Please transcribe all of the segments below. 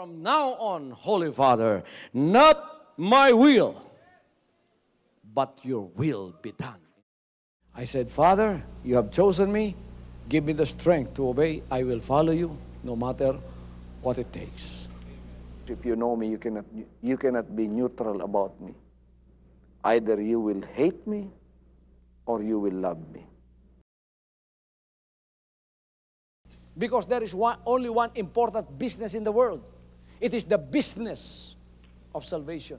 From now on, Holy Father, not my will, but your will be done. I said, Father, you have chosen me. Give me the strength to obey. I will follow you no matter what it takes. If you know me, you cannot be neutral about me. Either you will hate me or you will love me. Because there is only one important business in the world. It is the business of salvation.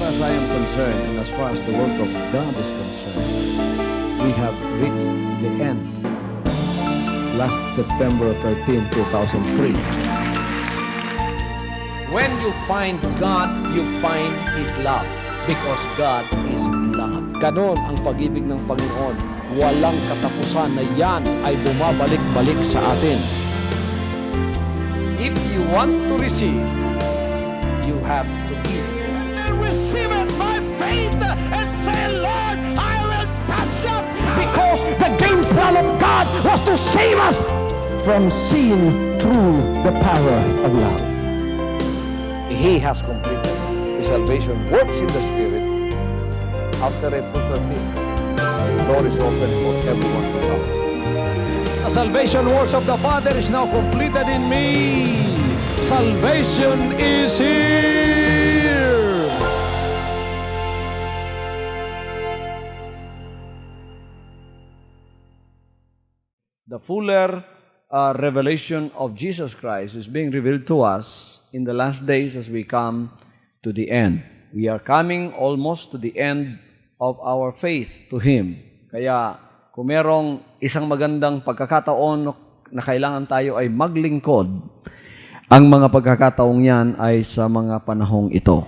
As I am concerned, and as far as the work of God is concerned, we have reached the end. Last September 13, 2003. When you find God, you find His love. Because God is love. Ganon ang pag-ibig ng Panginoon. Walang katapusan na yan ay bumabalik-balik sa atin. If you want to receive, you have to give. Receive it by faith and say, Lord, I will touch up. Because the game plan of God was to save us from sin through the power of love. He has completed. His salvation works in the Spirit. After April 13, the door is open for everyone to come. The salvation works of the Father is now completed in me. Salvation is here. The fuller revelation of Jesus Christ is being revealed to us in the last days as we come to the end. We are coming almost to the end of our faith to Him. Kaya kung merong isang magandang pagkakataon na kailangan tayo ay maglingkod, ang mga pagkakataong yan ay sa mga panahong ito.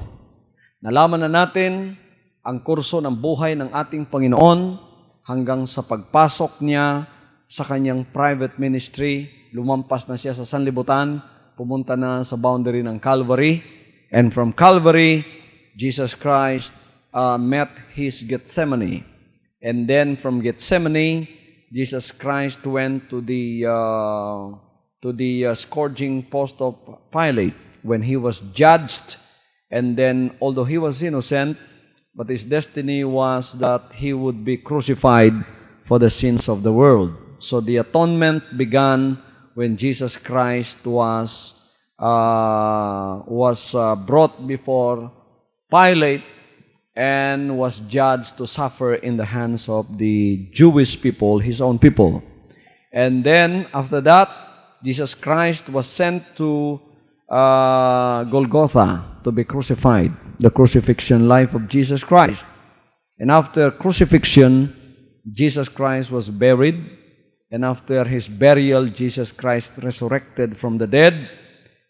Nalaman na natin ang kurso ng buhay ng ating Panginoon hanggang sa pagpasok niya sa kanyang private ministry, lumampas na siya sa sanlibutan, pumunta na sa boundary ng Calvary, and from Calvary, Jesus Christ met His Gethsemane. And then from Gethsemane, Jesus Christ went to the scourging post of Pilate when He was judged, and then although He was innocent, but His destiny was that He would be crucified for the sins of the world. So the atonement began when Jesus Christ was brought before Pilate and was judged to suffer in the hands of the Jewish people, His own people. And then after that, Jesus Christ was sent to Golgotha to be crucified, the crucifixion life of Jesus Christ. And after crucifixion, Jesus Christ was buried. And after His burial, Jesus Christ resurrected from the dead.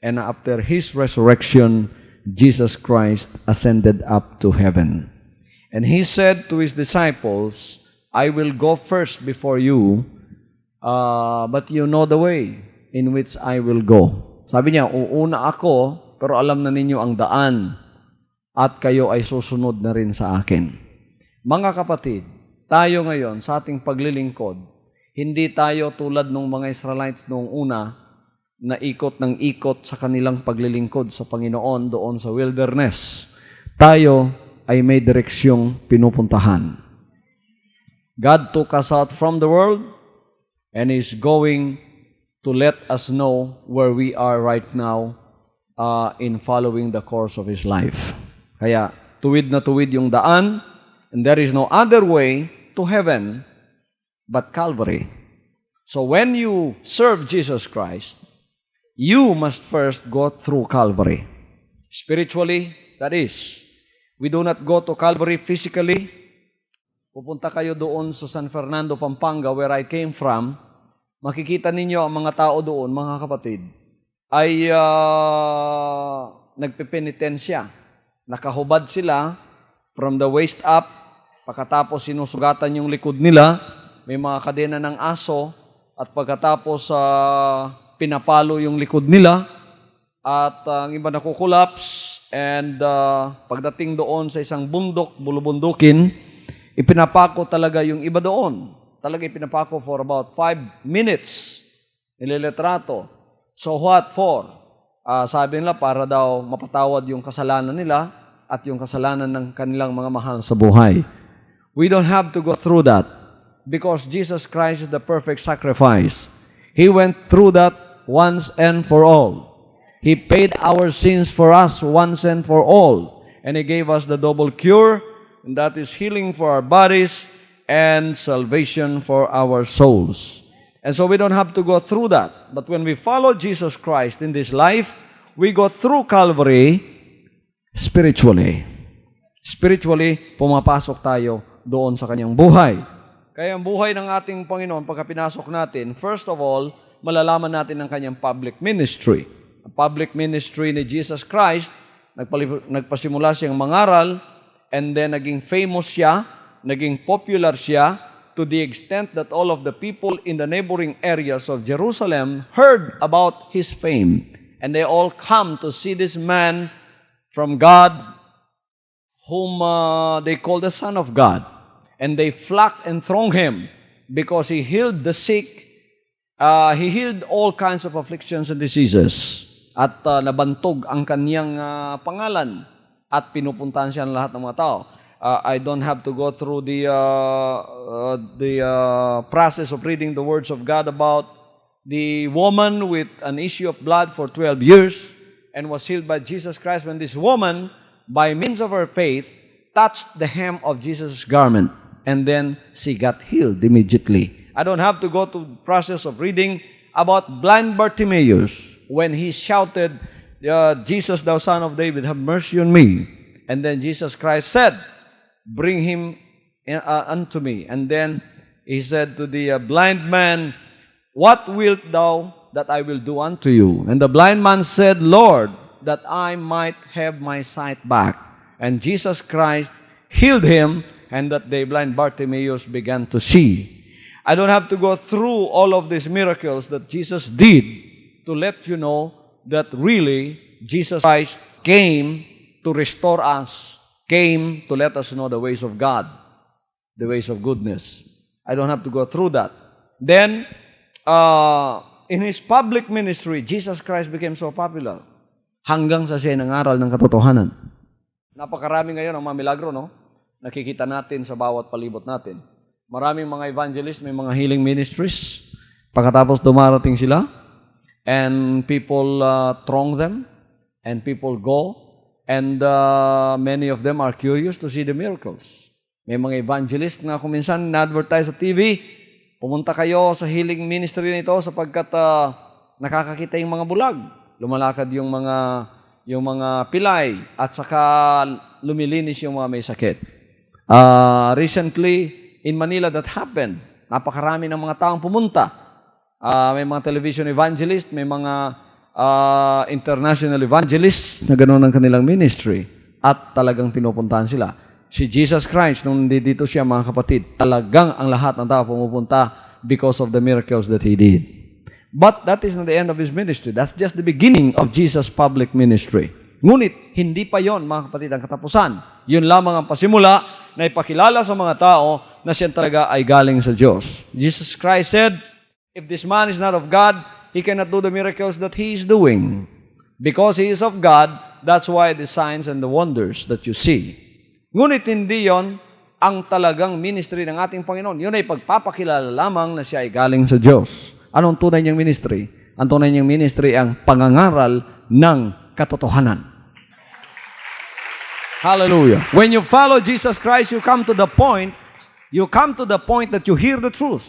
And after His resurrection, Jesus Christ ascended up to heaven. And He said to His disciples, I will go first before you, but you know the way in which I will go. Sabi niya, uuna ako, pero alam na ninyo ang daan, at kayo ay susunod na rin sa akin. Mga kapatid, tayo ngayon sa ating paglilingkod, hindi tayo tulad ng mga Israelites noong una na ikot ng ikot sa kanilang paglilingkod sa Panginoon doon sa wilderness. Tayo ay may direksyong pinupuntahan. God took us out from the world and is going to let us know where we are right now in following the course of His life. Kaya tuwid na tuwid yung daan, and there is no other way to heaven but Calvary. So when you serve Jesus Christ, you must first go through Calvary. Spiritually, that is. We do not go to Calvary physically. Pupunta kayo doon sa San Fernando, Pampanga, where I came from. Makikita ninyo ang mga tao doon, mga kapatid, ay nagpipenitensya. Nakahubad sila from the waist up, pagkatapos sinusugatan yung likod nila, may mga kadena ng aso, at pagkatapos pinapalo yung likod nila, at ang iba nakukulaps, and pagdating doon sa isang bundok, bulubundukin, ipinapako talaga yung iba doon. Talaga ipinapako for about 5 minutes. Nililitrato. So what for? Sabi nila para daw mapatawad yung kasalanan nila at yung kasalanan ng kanilang mga mahal sa buhay. We don't have to go through that because Jesus Christ is the perfect sacrifice. He went through that once and for all. He paid our sins for us once and for all. And He gave us the double cure, and that is healing for our bodies and salvation for our souls. And so we don't have to go through that. But when we follow Jesus Christ in this life, we go through Calvary spiritually. Spiritually, pumapasok tayo doon sa kanyang buhay. Kaya ang buhay ng ating Panginoon, pagka pinasok natin, first of all, malalaman natin ang kanyang public ministry. Ang public ministry ni Jesus Christ, nagpasimula siyang mangaral, and then naging famous siya, naging popular siya, to the extent that all of the people in the neighboring areas of Jerusalem heard about His fame. And they all come to see this man from God, whom they call the Son of God. And they flocked and thronged Him because He healed the sick. He healed all kinds of afflictions and diseases. At nabantog ang kanyang pangalan. At pinupuntahan siya ng lahat ng mga tao. I don't have to go through the process of reading the words of God about the woman with an issue of blood for 12 years and was healed by Jesus Christ when this woman, by means of her faith, touched the hem of Jesus' garment, and then she got healed immediately. I don't have to go to the process of reading about blind Bartimaeus when he shouted, Jesus, thou Son of David, have mercy on me. And then Jesus Christ said, bring him unto me. And then He said to the blind man, what wilt thou that I will do unto you? And the blind man said, Lord, that I might have my sight back. And Jesus Christ healed him, and that day blind Bartimaeus began to see. I don't have to go through all of these miracles that Jesus did to let you know that really Jesus Christ came to restore us, came to let us know the ways of God, the ways of goodness. I don't have to go through that. Then, in His public ministry, Jesus Christ became so popular hanggang sa siya nangaral ng katotohanan. Napakarami ngayon ang mga milagro, no? Nakikita natin sa bawat palibot natin. Maraming mga evangelist, may mga healing ministries. Pagkatapos dumarating sila, and people throng them, and people go, and many of them are curious to see the miracles. May mga evangelist na kuminsan na-advertise sa TV, pumunta kayo sa healing ministry nito sapagkat nakakakita yung mga bulag. Lumalakad yung mga pilay at saka lumilinis yung mga may sakit. Recently, in Manila, that happened. Napakarami ng mga taong pumunta. May mga television evangelist, may mga international evangelists na gano'n ang kanilang ministry. At talagang pinupuntahan sila. Si Jesus Christ, nung dito siya, mga kapatid, talagang ang lahat ng tao pumupunta because of the miracles that He did. But that is not the end of His ministry. That's just the beginning of Jesus' public ministry. Ngunit, hindi pa yon, mga kapatid, ang katapusan. Yun lamang ang pasimula na ipakilala sa mga tao na siya talaga ay galing sa Diyos. Jesus Christ said, if this man is not of God, he cannot do the miracles that he is doing. Because he is of God, that's why the signs and the wonders that you see. Ngunit hindi yon ang talagang ministry ng ating Panginoon. Yun ay pagpapakilala lamang na siya ay galing sa Diyos. Anong tunay niyang ministry? Ang tunay niyang ministry ang pangangaral ng katotohanan. Hallelujah. When you follow Jesus Christ, you come to the point that you hear the truth.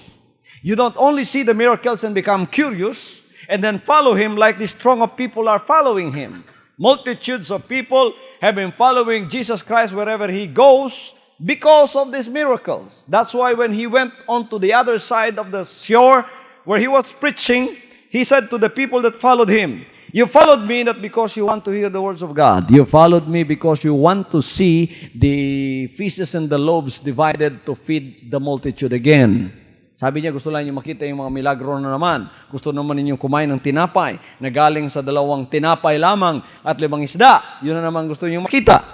You don't only see the miracles and become curious and then follow Him like this throng of people are following Him. Multitudes of people have been following Jesus Christ wherever He goes because of these miracles. That's why when He went on to the other side of the shore where He was preaching, He said to the people that followed Him, You followed me not because you want to hear the words of God. You followed me because you want to see the fishes and the loaves divided to feed the multitude again. Sabi niya, gusto lang niyo makita yung mga milagro na naman. Gusto naman ninyong kumain ng tinapay na galing sa 2 tinapay lamang at 5 isda. Yun na naman gusto niyo makita.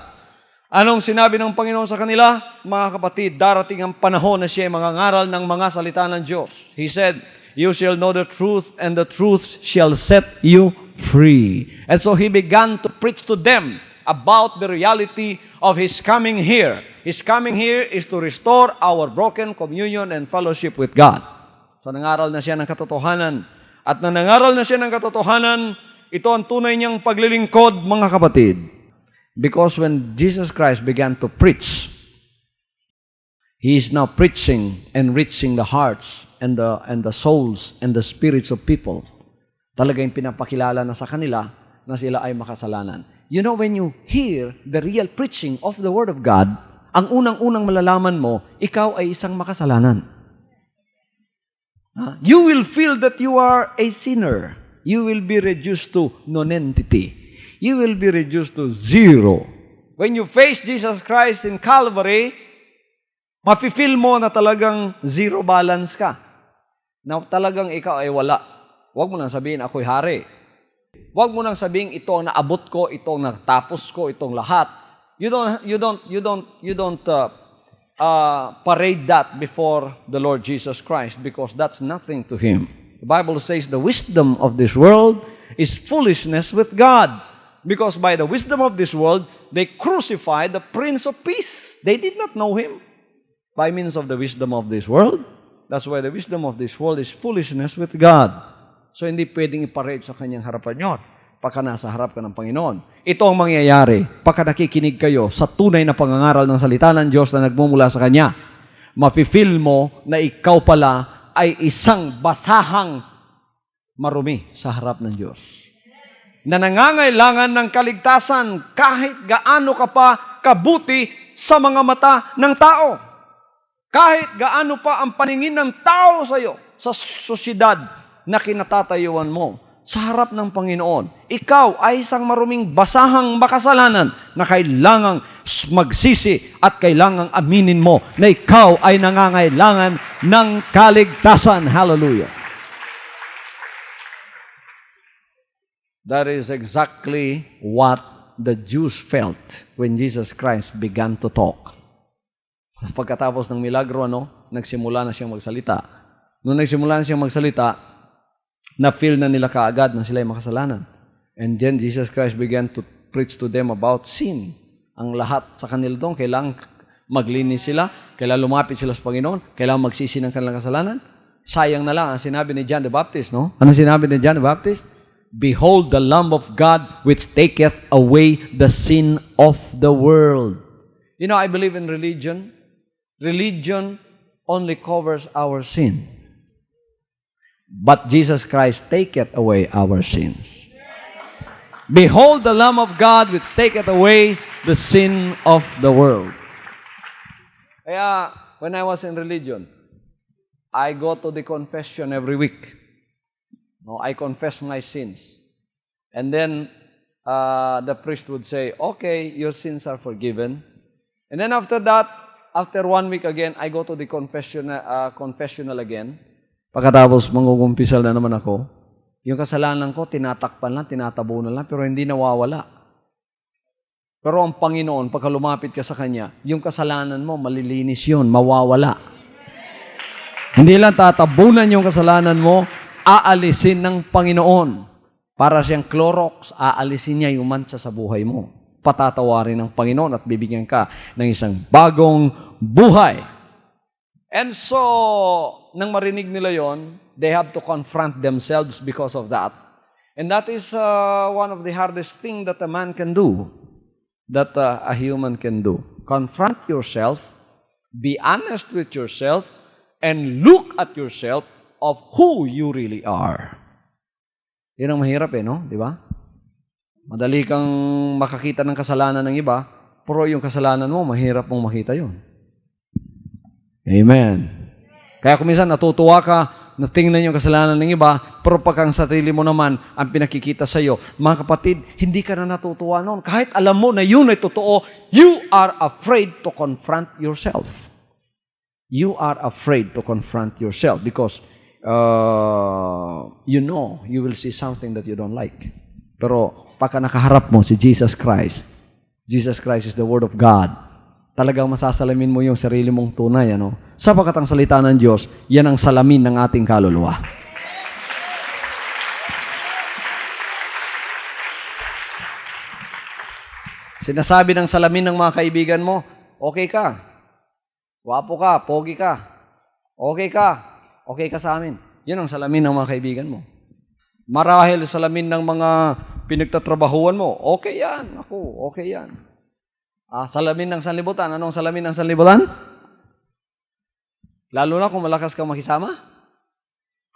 Anong sinabi ng Panginoon sa kanila? Mga kapatid, darating ang panahon na siya ay mangangaral ng mga salita ng Diyos. He said, "You shall know the truth, and the truth shall set you free." And so He began to preach to them about the reality of His coming here. His coming here is to restore our broken communion and fellowship with God. So nangaral na siya ng katotohanan. At na nangaral na siya ng katotohanan, ito ang tunay niyang paglilingkod, mga kapatid. Because when Jesus Christ began to preach, He is now preaching and reaching the hearts and the souls and the spirits of people. Talagang pinapakilala na sa kanila na sila ay makasalanan. You know, when you hear the real preaching of the Word of God, ang unang-unang malalaman mo, ikaw ay isang makasalanan. You will feel that you are a sinner. You will be reduced to nonentity. You will be reduced to zero. When you face Jesus Christ in Calvary, mafe-feel mo na talagang zero balance ka. Na talagang ikaw ay wala. Huwag mo nang sabihin, ako'y hari. Huwag mo nang sabihin, ito ang naabot ko, ito ang natapos ko, itong lahat. You don't parade that before the Lord Jesus Christ because that's nothing to Him. The Bible says the wisdom of this world is foolishness with God. Because by the wisdom of this world, they crucified the Prince of Peace. They did not know Him by means of the wisdom of this world. That's why the wisdom of this world is foolishness with God. So hindi pwedeng iparade sa Kanyang harapan yun pagka nasa harap ka ng Panginoon. Ito ang mangyayari pagka nakikinig kayo sa tunay na pangangaral ng salita ng Diyos na nagmumula sa Kanya. Mafe-feel mo na ikaw pala ay isang basahang marumi sa harap ng Diyos. Na nangangailangan ng kaligtasan kahit gaano ka pa kabuti sa mga mata ng tao. Kahit gaano pa ang paningin ng tao sa iyo, sa sosyedad na kinatatayuan mo, sa harap ng Panginoon, ikaw ay isang maruming basahang makasalanan na kailangang magsisi at kailangang aminin mo na ikaw ay nangangailangan ng kaligtasan. Hallelujah! That is exactly what the Jews felt when Jesus Christ began to talk. Pagkatapos ng milagro, nagsimula na siyang magsalita. Nung nagsimula na siyang magsalita, na-feel na nila kaagad na sila ay makasalanan. And then Jesus Christ began to preach to them about sin. Ang lahat sa kanila doon, kailangan maglinis sila, kailangan lumapit sila sa Panginoon, kailangan magsisi ng kanilang kasalanan. Sayang na lang ang sinabi ni John the Baptist, no? Anong sinabi ni John the Baptist? Behold the Lamb of God which taketh away the sin of the world. You know, I believe in religion. Religion only covers our sin. But Jesus Christ taketh away our sins. Behold the Lamb of God which taketh away the sin of the world. Kaya, when I was in religion, I go to the confession every week. I confess my sins. And then, the priest would say, okay, your sins are forgiven. And then after that, after 1 week again, I go to the confessional again. Pagkatapos, mangugumpisal na naman ako. Yung kasalanan ko, tinatakpan lang, tinatabunan lang, pero hindi nawawala. Pero ang Panginoon, pagka lumapit ka sa Kanya, yung kasalanan mo, malilinis yun, mawawala. Hindi lang tatabunan yung kasalanan mo, aalisin ng Panginoon. Para siyang Clorox, aalisin niya yung mancha sa buhay mo. Patatawarin ng Panginoon at bibigyan ka ng isang bagong buhay. And so, nang marinig nila yon, they have to confront themselves because of that. And that is one of the hardest things that a man can do, that a human can do. Confront yourself, be honest with yourself, and look at yourself of who you really are. Yan ang mahirap no? Di ba? Madali kang makakita ng kasalanan ng iba, pero yung kasalanan mo, mahirap mong makita yun. Amen. Kaya kung minsan natutuwa ka na tingnan yung kasalanan ng iba, pero pag ang sarili mo naman ang pinakikita sa iyo. Mga kapatid, hindi ka na natutuwa noon. Kahit alam mo na yun ay totoo, you are afraid to confront yourself. You are afraid to confront yourself because you know you will see something that you don't like. Pero pagka nakaharap mo si Jesus Christ is the Word of God, talagang masasalamin mo yung sarili mong tunay, ano? Sapagkat ang salita ng Diyos, yan ang salamin ng ating kaluluwa. Sinasabi ng salamin ng mga kaibigan mo, okay ka, wapo ka, pogi ka, okay ka sa amin. Yan ang salamin ng mga kaibigan mo. Marahil salamin ng mga pinagtatrabahuan mo, okay yan, ako, okay yan. Salamin ng sanlibutan. Anong salamin ng sanlibutan? Lalo na kung malakas kang makisama,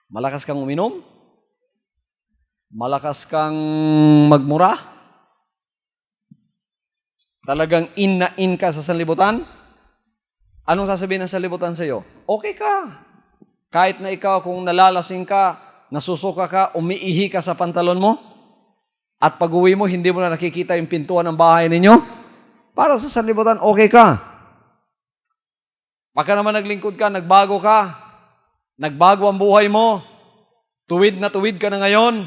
malakas kang uminom, malakas kang magmura, talagang in na in ka sa sanlibutan, anong sasabihin ng sanlibutan sa iyo? Okay ka. Kahit na ikaw kung nalalasing ka, nasusuka ka, umiihi ka sa pantalon mo, at pag-uwi mo, hindi mo na nakikita yung pintuan ng bahay ninyo, para sa sanlibutan, okay ka. Pagka naman naglingkod ka, nagbago ang buhay mo, tuwid na tuwid ka na ngayon,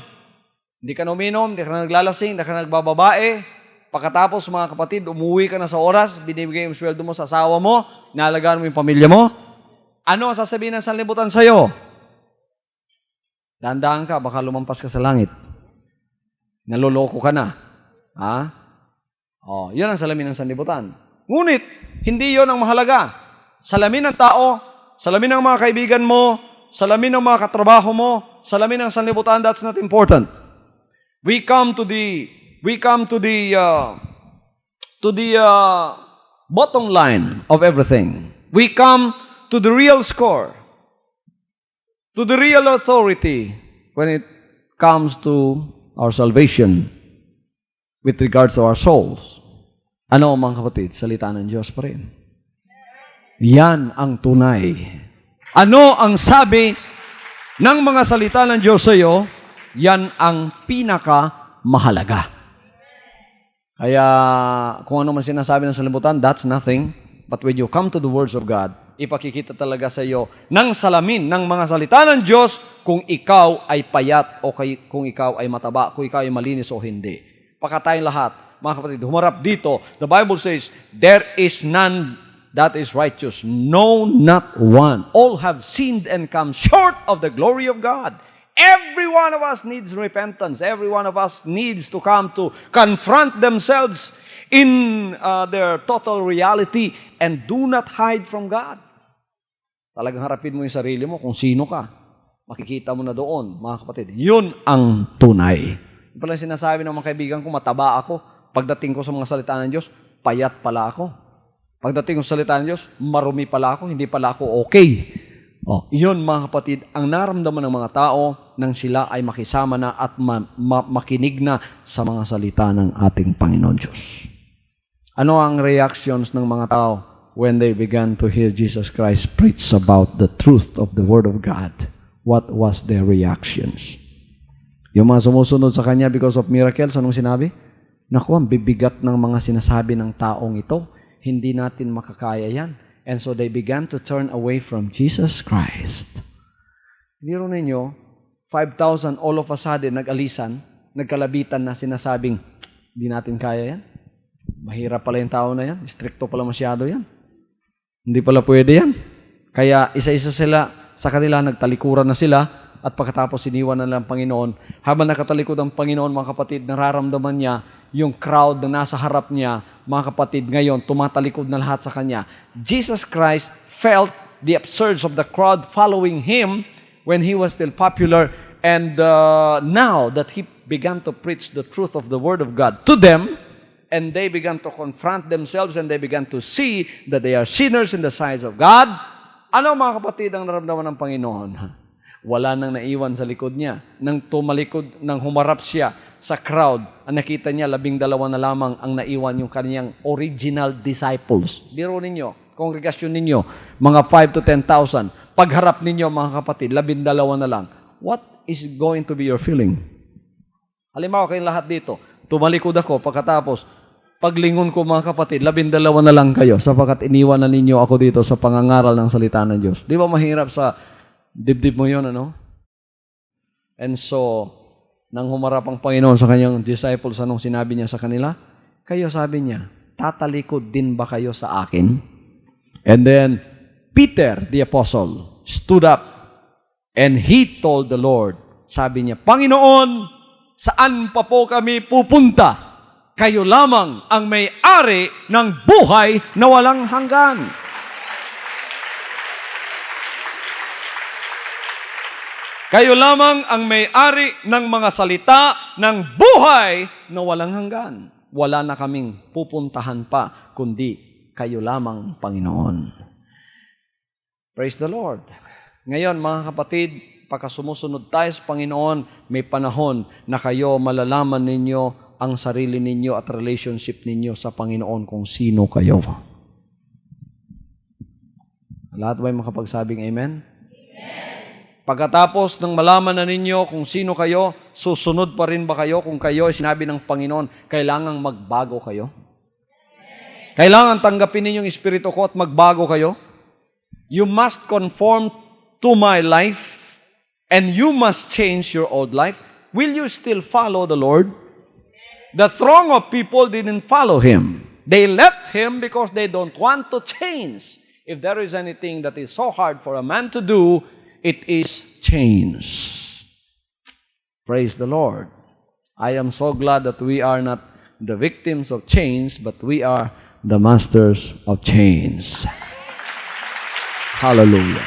hindi ka uminom, hindi ka na naglalasing, hindi ka na nagbababae, pagkatapos mga kapatid, umuwi ka na sa oras, binibigay yung sweldo mo sa asawa mo, naalagaan mo yung pamilya mo, ano ang sasabihin ng sanlibutan sa'yo? Dahan-dahan ka, baka lumampas ka sa langit. Naloloko ka na. Yun ang salamin ng sanlibutan. Ngunit, hindi yon ang mahalaga. Salamin ng tao, salamin ng mga kaibigan mo, salamin ng mga katrabaho mo, salamin ng sanlibutan, that's not important. We come to the bottom line of everything. We come to the real score, to the real authority when it comes to our salvation with regards to our souls. Ano mga kapatid? Salita ng Diyos pa rin. Yan ang tunay. Ano ang sabi ng mga salita ng Diyos sa iyo? Yan ang pinakamahalaga. Kaya kung ano man sinasabi ng sanlibutan, that's nothing. But when you come to the words of God, ipakikita talaga sa iyo ng salamin ng mga salita ng Diyos kung ikaw ay payat o kung ikaw ay mataba, kung ikaw ay malinis o hindi. Pakatayong lahat, mga kapatid, humarap dito. The Bible says, there is none that is righteous. No, not one. All have sinned and come short of the glory of God. Every one of us needs repentance. Every one of us needs to come to confront themselves in their total reality and do not hide from God. Talagang harapin mo yung sarili mo kung sino ka. Makikita mo na doon, mga kapatid. Yun ang tunay. Yung pala sinasabi ng mga kaibigan ko, mataba ako. Pagdating ko sa mga salita ng Diyos, payat pala ako. Pagdating ko sa salita ng Diyos, marumi pala ako, hindi pala ako okay. Iyon mga kapatid, ang naramdaman ng mga tao nang sila ay makisama na at makinig na sa mga salita ng ating Panginoon Diyos. Ano ang reactions ng mga tao when they began to hear Jesus Christ preach about the truth of the Word of God? What was their reactions? Yung mga sumusunod sa Kanya because of miracles, anong sinabi? Naku, ang bibigat ng mga sinasabi ng taong ito. Hindi natin makakaya yan. And so they began to turn away from Jesus Christ. Biro ninyo, 5,000 all of a sudden nag-alisan, nagkalabitan na sinasabing, hindi natin kaya yan. Mahirap pala yung tao na yan. Stricto pala masyado yan. Hindi pala pwede yan. Kaya isa-isa sila sa kanila, nagtalikuran na sila at pagkatapos siniwan na lang ang Panginoon. Habang nakatalikod ang Panginoon, mga kapatid, nararamdaman niya yung crowd na nasa harap niya, mga kapatid, ngayon, tumatalikod na lahat sa Kanya. Jesus Christ felt the upsurge of the crowd following Him when He was still popular, and now that He began to preach the truth of the Word of God to them, and they began to confront themselves, and they began to see that they are sinners in the sight of God. Ano mga kapatid ang naramdaman ng Panginoon? Wala nang naiwan sa likod niya. Nang tumalikod, nang humarap siya sa crowd, ang nakita niya, 12 na lamang ang naiwan yung kaniyang original disciples. Biro ninyo, kongregasyon ninyo, mga 5 to 10,000. pagharap ninyo mga kapatid, 12 na lang, what is going to be your feeling? Halimbawa kayong lahat dito, tumalikod ako, pagkatapos, paglingon ko mga kapatid, 12 na lang kayo, sapagkat iniwan na ninyo ako dito sa pangangaral ng salita ng Diyos. Di ba mahirap sa dibdib mo yun, ano? And so, nang humarap ang Panginoon sa kanyang disciples, anong sinabi niya sa kanila? Kayo, sabi niya, tatalikod din ba kayo sa akin? And then, Peter, the apostle, stood up and he told the Lord, sabi niya, Panginoon, saan pa po kami pupunta? Kayo lamang ang may-ari ng buhay na walang hanggan. Kayo lamang ang may-ari ng mga salita ng buhay na walang hanggan. Wala na kaming pupuntahan pa, kundi kayo lamang, Panginoon. Praise the Lord. Ngayon, mga kapatid, pagka sumusunod tayo sa Panginoon, may panahon na kayo malalaman ninyo ang sarili ninyo at relationship ninyo sa Panginoon kung sino kayo. Lahat ba'y makapagsabing amen? Pagkatapos ng malaman na ninyo kung sino kayo, susunod pa rin ba kayo kung kayo ay sinabi ng Panginoon, kailangang magbago kayo? Kailangan tanggapin ninyo yung Espiritu ko at magbago kayo? You must conform to my life and you must change your old life. Will you still follow the Lord? The throng of people didn't follow Him. They left Him because they don't want to change. If there is anything that is so hard for a man to do, it is change. Praise the Lord. I am so glad that we are not the victims of change, but we are the masters of change. Hallelujah.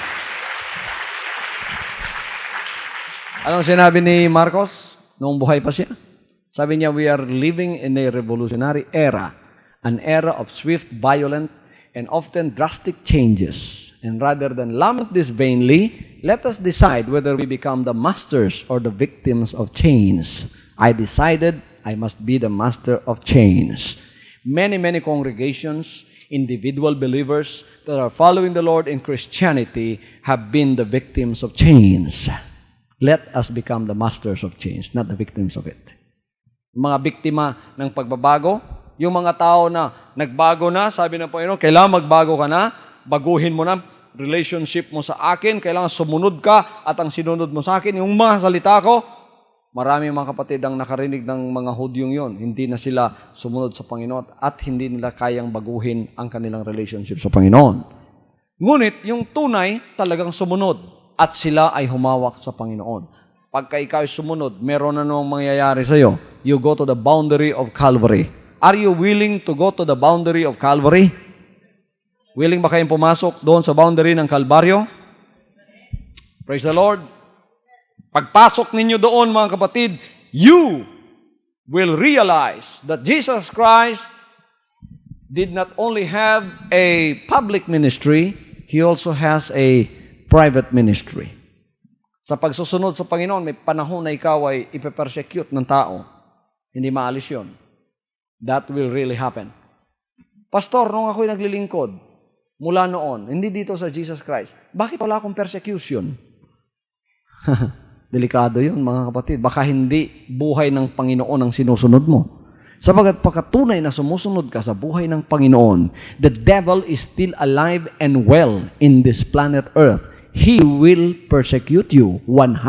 Anong sinabi ni Marcos noong buhay pa siya? Sabi niya, we are living in a revolutionary era, an era of swift, violent, and often drastic changes. And rather than lament this vainly, let us decide whether we become the masters or the victims of change. I decided I must be the master of change. Many congregations, individual believers that are following the Lord in Christianity have been the victims of change. Let us become the masters of change, not the victims of it. Mga biktima ng pagbabago, yung mga tao na nagbago na, sabi ng Panginoon, kailangan magbago ka na, baguhin mo na relationship mo sa akin, kailangan sumunod ka at ang sinunod mo sa akin, yung mga salita ko, marami mga kapatid ang nakarinig ng mga Hudyong yon, hindi na sila sumunod sa Panginoon at hindi nila kayang baguhin ang kanilang relationship sa Panginoon. Ngunit yung tunay talagang sumunod at sila ay humawak sa Panginoon. Pagka ikaw ay sumunod, meron na namang mangyayari sa iyo. You go to the boundary of Calvary. Are you willing to go to the boundary of Calvary? Willing ba kayong pumasok doon sa boundary ng Kalbaryo? Praise the Lord. Pagpasok ninyo doon, mga kapatid, you will realize that Jesus Christ did not only have a public ministry, He also has a private ministry. Sa pagsusunod sa Panginoon, may panahon na ikaw ay ipe-persecute ng tao. Hindi maalis yun. That will really happen. Pastor, nung ako'y naglilingkod, mula noon, hindi dito sa Jesus Christ, bakit wala akong persecution? Delikado yun, mga kapatid. Baka hindi buhay ng Panginoon ang sinusunod mo. Sabagat pagkatunay na sumusunod ka sa buhay ng Panginoon, the devil is still alive and well in this planet Earth. He will persecute you 100%.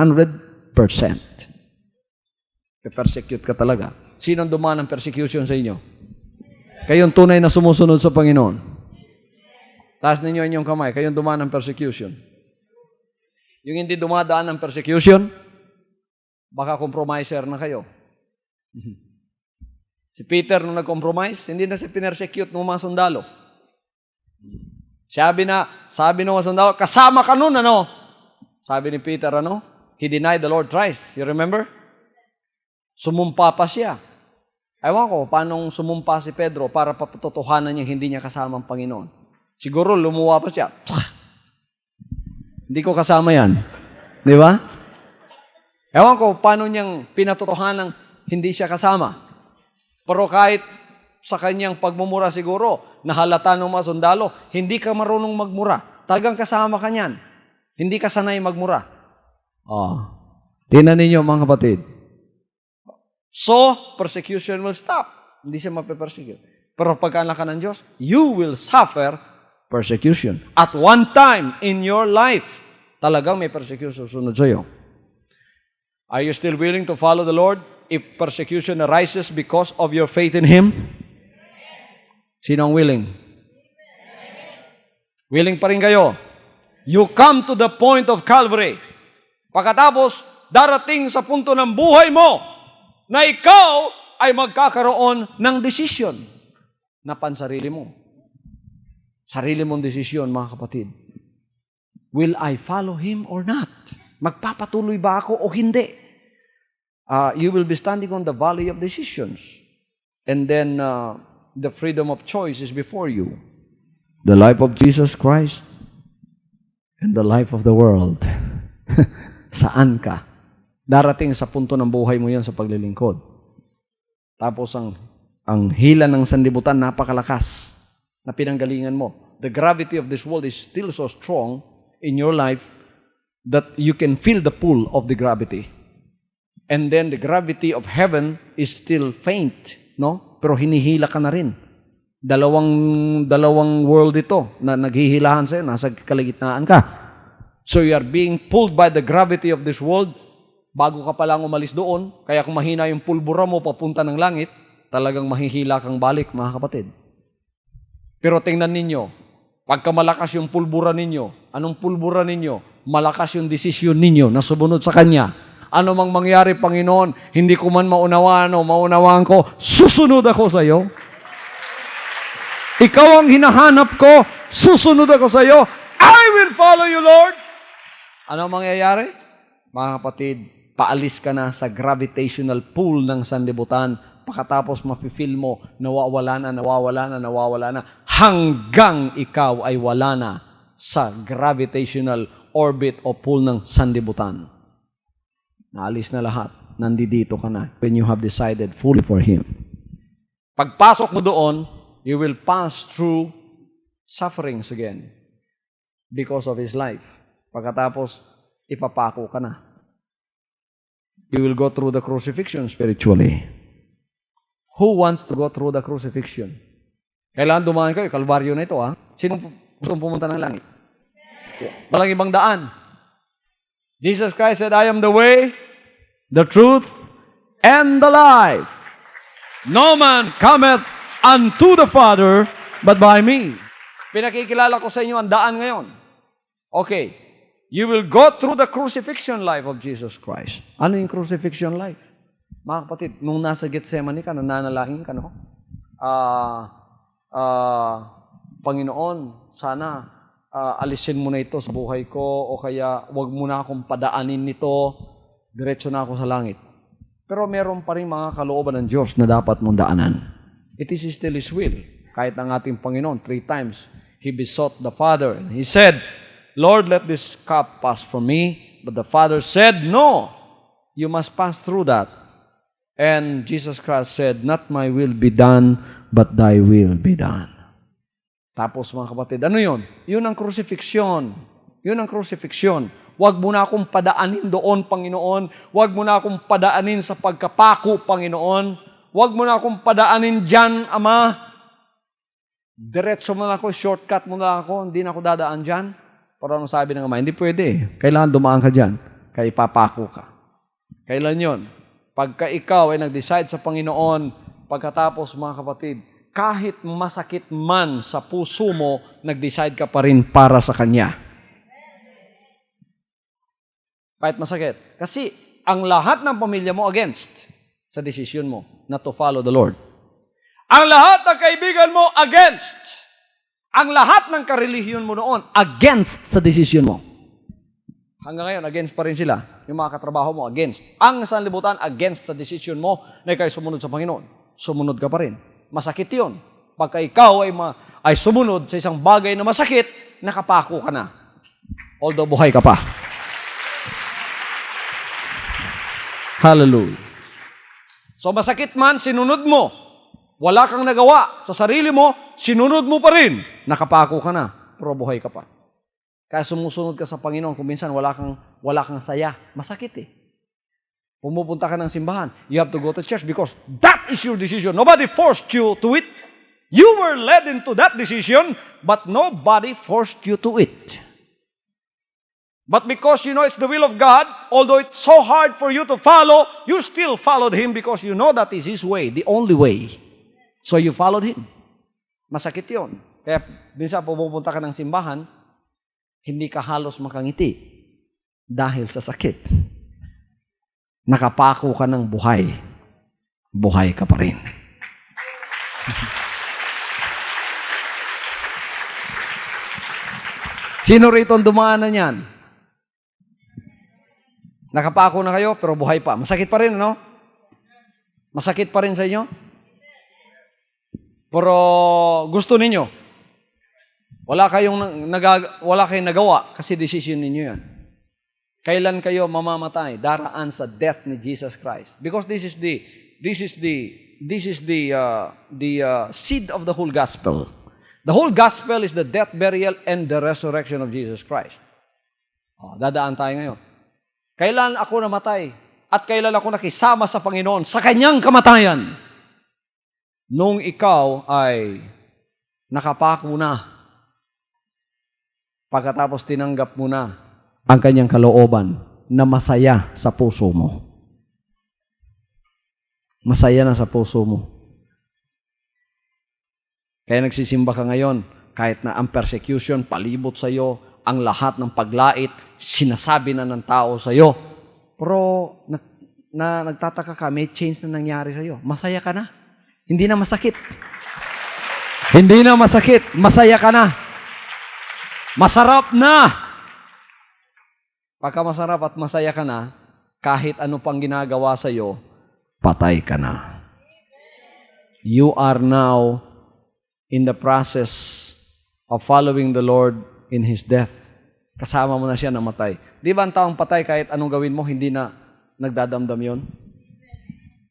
Persecute ka talaga. Sino dumaan ng persecution sa inyo? Kayong tunay na sumusunod sa Panginoon. Taas ninyo inyong kamay. Kayong dumaan ng persecution. Yung hindi dumadaan ng persecution, baka compromiser na kayo. Si Peter nung nag-compromise, hindi na siya pinersecute ng mga sundalo. Sabi ng mga sundalo, kasama ka nun, ano? Sabi ni Peter, ano? He denied the Lord thrice. You remember? Sumumpa pa siya. Ewan ko, paano sumumpa si Pedro para papatotohanan niya hindi niya kasama ang Panginoon. Siguro lumuwa pa siya. Hindi ko kasama yan. Di ba? Ewan ko, paano niyang pinatotohanan hindi siya kasama. Pero kahit sa kanyang pagmumura siguro, nahalata ng mga sundalo, hindi ka marunong magmura. Talagang kasama ka niyan. Hindi ka sanay magmura. Tingnan ninyo mga kapatid. So, persecution will stop. Hindi siya mape-persecute. Pero pagka anak ka ng Diyos, you will suffer persecution. At one time in your life, talagang may persecution sunod sa iyo. Are you still willing to follow the Lord if persecution arises because of your faith in Him? Sino ang willing? Willing pa rin kayo. You come to the point of Calvary. Pagkatapos, darating sa punto ng buhay mo na ikaw ay magkakaroon ng desisyon na pansarili mo. Sarili mong desisyon, mga kapatid. Will I follow Him or not? Magpapatuloy ba ako o hindi? You will be standing on the valley of decisions. And then, the freedom of choice is before you. The life of Jesus Christ and the life of the world. Saan ka? Darating sa punto ng buhay mo yan sa paglilingkod. Tapos ang hila ng sanlibutan napakalakas na pinanggalingan mo. The gravity of this world is still so strong in your life that you can feel the pull of the gravity. And then the gravity of heaven is still faint, no? Pero hinihila ka na rin. Dalawang world ito na naghihilahan sa'yo, nasa kaligitnaan ka. So you are being pulled by the gravity of this world. Bago ka pa lang umalis doon, kaya kung mahina yung pulbura mo papunta ng langit, talagang mahihila kang balik, mga kapatid. Pero tingnan ninyo, pagka malakas yung pulbura ninyo, anong pulbura ninyo? Malakas yung desisyon ninyo na sumunod sa Kanya. Ano mang mangyari, Panginoon, hindi ko man maunawaan o maunawaan ko, susunod ako sa iyo. Ikaw ang hinahanap ko, susunod ako sa iyo. I will follow you, Lord. Ano mangyayari? Mga kapatid, paalis ka na sa gravitational pull ng sanlibutan. Pagkatapos mafe-feel mo, nawawala na, hanggang ikaw ay wala na sa gravitational orbit o pull ng sanlibutan. Naalis na lahat. Nandito ka na when you have decided fully for Him. Pagpasok mo doon, you will pass through sufferings again because of His life. Pagkatapos, ipapako ka na. You will go through the crucifixion spiritually. Who wants to go through the crucifixion? Kailangan dumaan kayo, Kalbaryo na ito, ha? Sino gusto pumunta ng langit? Walang ibang daan. Jesus Christ said, I am the way, the truth, and the life. No man cometh unto the Father, but by me. Pinakikilala ko sa inyo ang daan ngayon. Okay. You will go through the crucifixion life of Jesus Christ. Ano yung crucifixion life? Mga kapatid, nung nasa Gethsemane ka, nananalangin ka, no? Panginoon, sana alisin mo na ito sa buhay ko o kaya wag mo na akong padaanin nito, diretso na ako sa langit. Pero meron pa rin mga kalooban ng Diyos na dapat mong daanan. It is still His will. Kahit ang ating Panginoon, 3 times, He besought the Father. And He said, Lord, let this cup pass from me. But the Father said, no, you must pass through that. And Jesus Christ said, not my will be done, but thy will be done. Tapos mga kapatid, ano yun? Yun ang crucifixion. Yun ang crucifixion. Huwag mo na akong padaanin doon, Panginoon. Huwag mo na akong padaanin sa pagkapako, Panginoon. Huwag mo na akong padaanin dyan, Ama. Diretso mo na ako, shortcut mo na ako, hindi na ako dadaan dyan. Pero anong sabi ng Ama? Hindi pwede. Kailangan dumaan ka dyan. Kaya ipapako ka. Kailan yun? Pagka ikaw ay nag-decide sa Panginoon, pagkatapos mga kapatid, kahit masakit man sa puso mo, nag-decide ka pa rin para sa Kanya. Kahit masakit. Kasi ang lahat ng pamilya mo against sa desisyon mo na to follow the Lord. Ang lahat ng kaibigan mo against. Ang lahat ng karelihiyon mo noon against sa desisyon mo. Hanggang ngayon, against pa rin sila. Yung mga katrabaho mo, against. Ang sanlibutan, against sa desisyon mo na ikaw ay sumunod sa Panginoon. Sumunod ka pa rin. Masakit yun. Pagka ikaw ay sumunod sa isang bagay na masakit, nakapako ka na. Although buhay ka pa. Hallelujah. So masakit man, sinunod mo. Wala kang nagawa sa sarili mo, sinunod mo pa rin. Nakapako ka na, pero buhay ka pa. Kaya sumusunod ka sa Panginoon, kung minsan wala kang saya, masakit eh. Pumupunta ka ng simbahan, you have to go to church because that is your decision. Nobody forced you to it. You were led into that decision, but nobody forced you to it. But because you know it's the will of God, although it's so hard for you to follow, you still followed Him because you know that is His way, the only way. So you followed Him. Masakit yun. Kaya minsan pumupunta ka ng simbahan, hindi ka halos makangiti dahil sa sakit. Nakapako ka ng buhay. Buhay ka pa rin. Sino rito ang dumaan na yan? Nakapako na kayo, pero buhay pa. Masakit pa rin, ano? Masakit pa rin sa inyo? Pero gusto ninyo. Wala kayong nagawa kasi decision ninyo yan. Kailan kayo mamamatay? Daraan sa death ni Jesus Christ. Because this is the seed of the whole gospel. The whole gospel is the death, burial, and the resurrection of Jesus Christ. Dadaan tayo ngayon. Kailan ako namatay? At kailan ako nakisama sa Panginoon sa Kanyang kamatayan? Nung ikaw ay nakapako na. Pagkatapos tinanggap mo na ang Kanyang kalooban na masaya sa puso mo. Masaya na sa puso mo. Kaya nagsisimba ka ngayon, kahit na ang persecution, palibot sa iyo, ang lahat ng paglait, sinasabi na ng tao sa iyo. Pero nagtataka ka, may change na nangyari sa iyo. Masaya ka na. Hindi na masakit. Hindi na masakit. Masaya ka na. Masarap na. Pagka masarap at masaya ka na, kahit ano pang ginagawa sa iyo, patay ka na. You are now in the process of following the Lord in His death. Kasama mo na siya namatay. Di ba ang taong patay kahit anong gawin mo, hindi na nagdadamdam yon?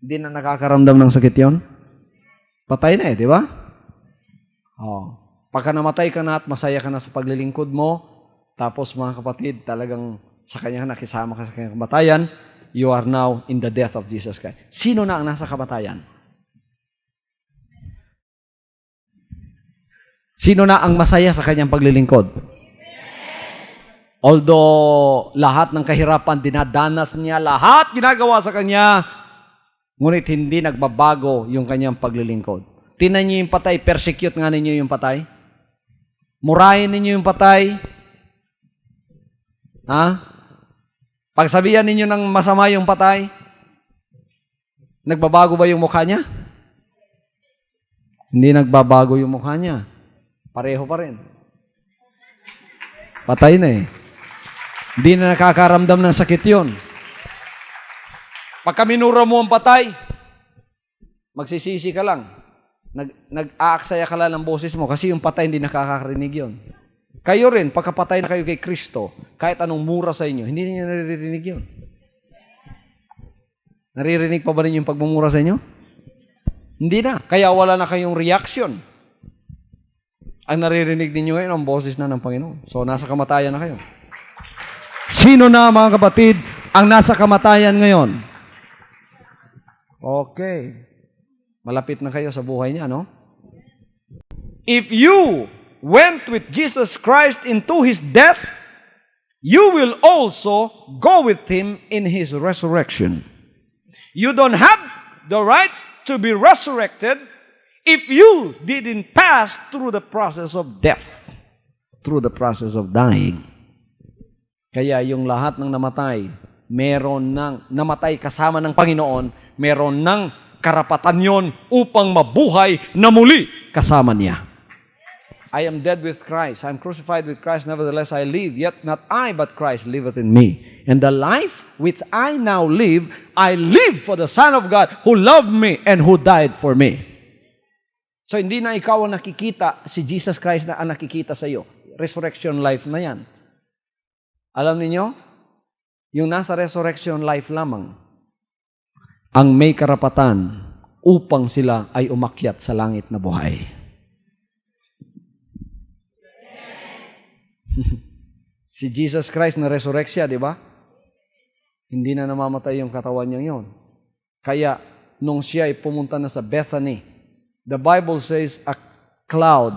Hindi na nakakaramdam ng sakit yon? Patay na di ba? Pagka namatay ka na at masaya ka na sa paglilingkod mo, tapos mga kapatid, talagang sa Kanya nakisama ka sa Kanyang kamatayan, you are now in the death of Jesus Christ. Sino na ang nasa kamatayan? Sino na ang masaya sa Kanyang paglilingkod? Although lahat ng kahirapan dinadanas niya, lahat ginagawa sa Kanya, ngunit hindi nagbabago yung Kanyang paglilingkod. Tingnan niyo yung patay, persecute nga ninyo yung patay. Murahin ninyo yung patay. Pagsabihan ninyo ng masama yung patay, nagbabago ba yung mukha niya? Hindi nagbabago yung mukha niya. Pareho pa rin. Patay na eh. Hindi na nakakaramdam ng sakit yun. Pagka minura mo ang patay, magsisisi ka lang. Nag-aaksaya ka lang ng boses mo kasi yung patay hindi nakakarinig yun. Kayo rin, pagkapatay na kayo kay Kristo, kahit anong mura sa inyo, hindi niyo naririnig yun. Naririnig pa ba ninyo yung pagmumura sa inyo? Hindi na. Kaya wala na kayong reaction. Ang naririnig ninyo ngayon, ang boses na ng Panginoon. So, nasa kamatayan na kayo. Sino na, mga kapatid, ang nasa kamatayan ngayon? Okay. Malapit na kayo sa buhay niya, no? If you went with Jesus Christ into His death, you will also go with Him in His resurrection. You don't have the right to be resurrected if you didn't pass through the process of death, through the process of dying. Kaya yung lahat ng namatay, meron ng namatay kasama ng Panginoon, meron ng karapatan yon upang mabuhay na muli kasama niya. I am dead with Christ. I am crucified with Christ. Nevertheless, I live. Yet not I, but Christ liveth in me. And the life which I now live, I live for the Son of God who loved me and who died for me. So, hindi na ikaw ang nakikita, si Jesus Christ na ang nakikita sa iyo. Resurrection life na yan. Alam niyo, yung nasa resurrection life lamang, ang may karapatan upang sila ay umakyat sa langit na buhay. Si Jesus Christ na resurrect siya, di ba? Hindi na namamatay yung katawan niya yon. Kaya, nung siya ay pumunta na sa Bethany, the Bible says, a cloud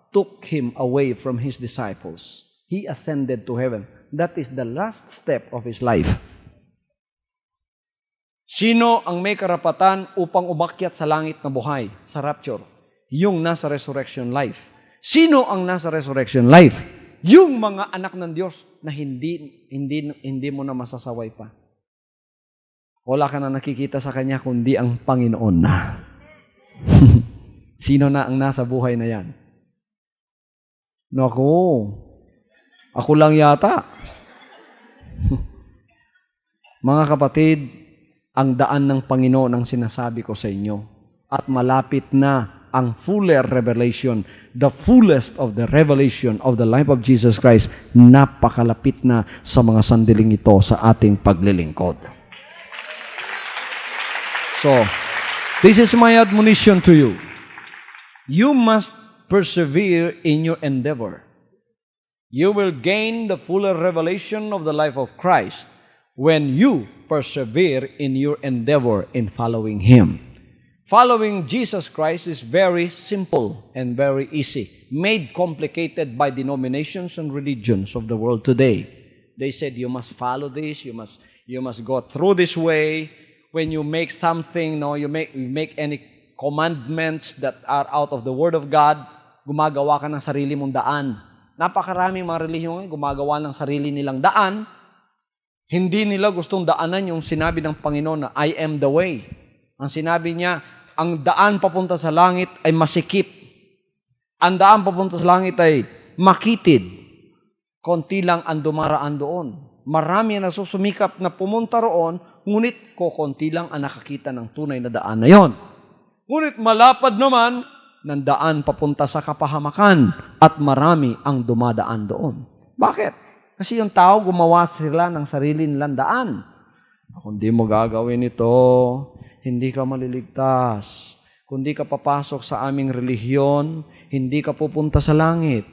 took him away from his disciples. He ascended to heaven. That is the last step of his life. Sino ang may karapatan upang umakyat sa langit na buhay, sa rapture? Yung nasa resurrection life. Sino ang nasa resurrection life? Yung mga anak ng Diyos na hindi mo na masasaway pa. Wala ka na nakikita sa Kanya kundi ang Panginoon na. Sino na ang nasa buhay na yan? Naku, ako lang yata. Mga kapatid, ang daan ng Panginoon ang sinasabi ko sa inyo. At malapit na ang fuller revelation, the fullest of the revelation of the life of Jesus Christ, napakalapit na sa mga sandaling ito sa ating paglilingkod. So, this is my admonition to you. You must persevere in your endeavor. You will gain the fuller revelation of the life of Christ when you persevere in your endeavor in following Him. Following Jesus Christ is very simple and very easy, made complicated by denominations and religions of the world today. They said you must follow this, you must go through this way. When you make something, you make any commandments that are out of the Word of God, gumagawa ka ng sarili mong daan. Napakaraming mga relihiyon gumagawa ng sarili nilang daan. Hindi nila gustong daanan yung sinabi ng Panginoon na I am the way. Ang sinabi niya, ang daan papunta sa langit ay masikip. Ang daan papunta sa langit ay makitid. Konti lang ang dumaraan doon. Marami ang nasusumikap na pumunta roon, ngunit konti lang ang nakakita ng tunay na daan na yon. Ngunit malapad naman ng daan papunta sa kapahamakan at marami ang dumadaan doon. Bakit? Kasi yung tao gumawa sila ng sarili nilang daan. Kung di mo gagawin ito, hindi ka maliligtas. Kung di ka papasok sa aming relihiyon, hindi ka pupunta sa langit.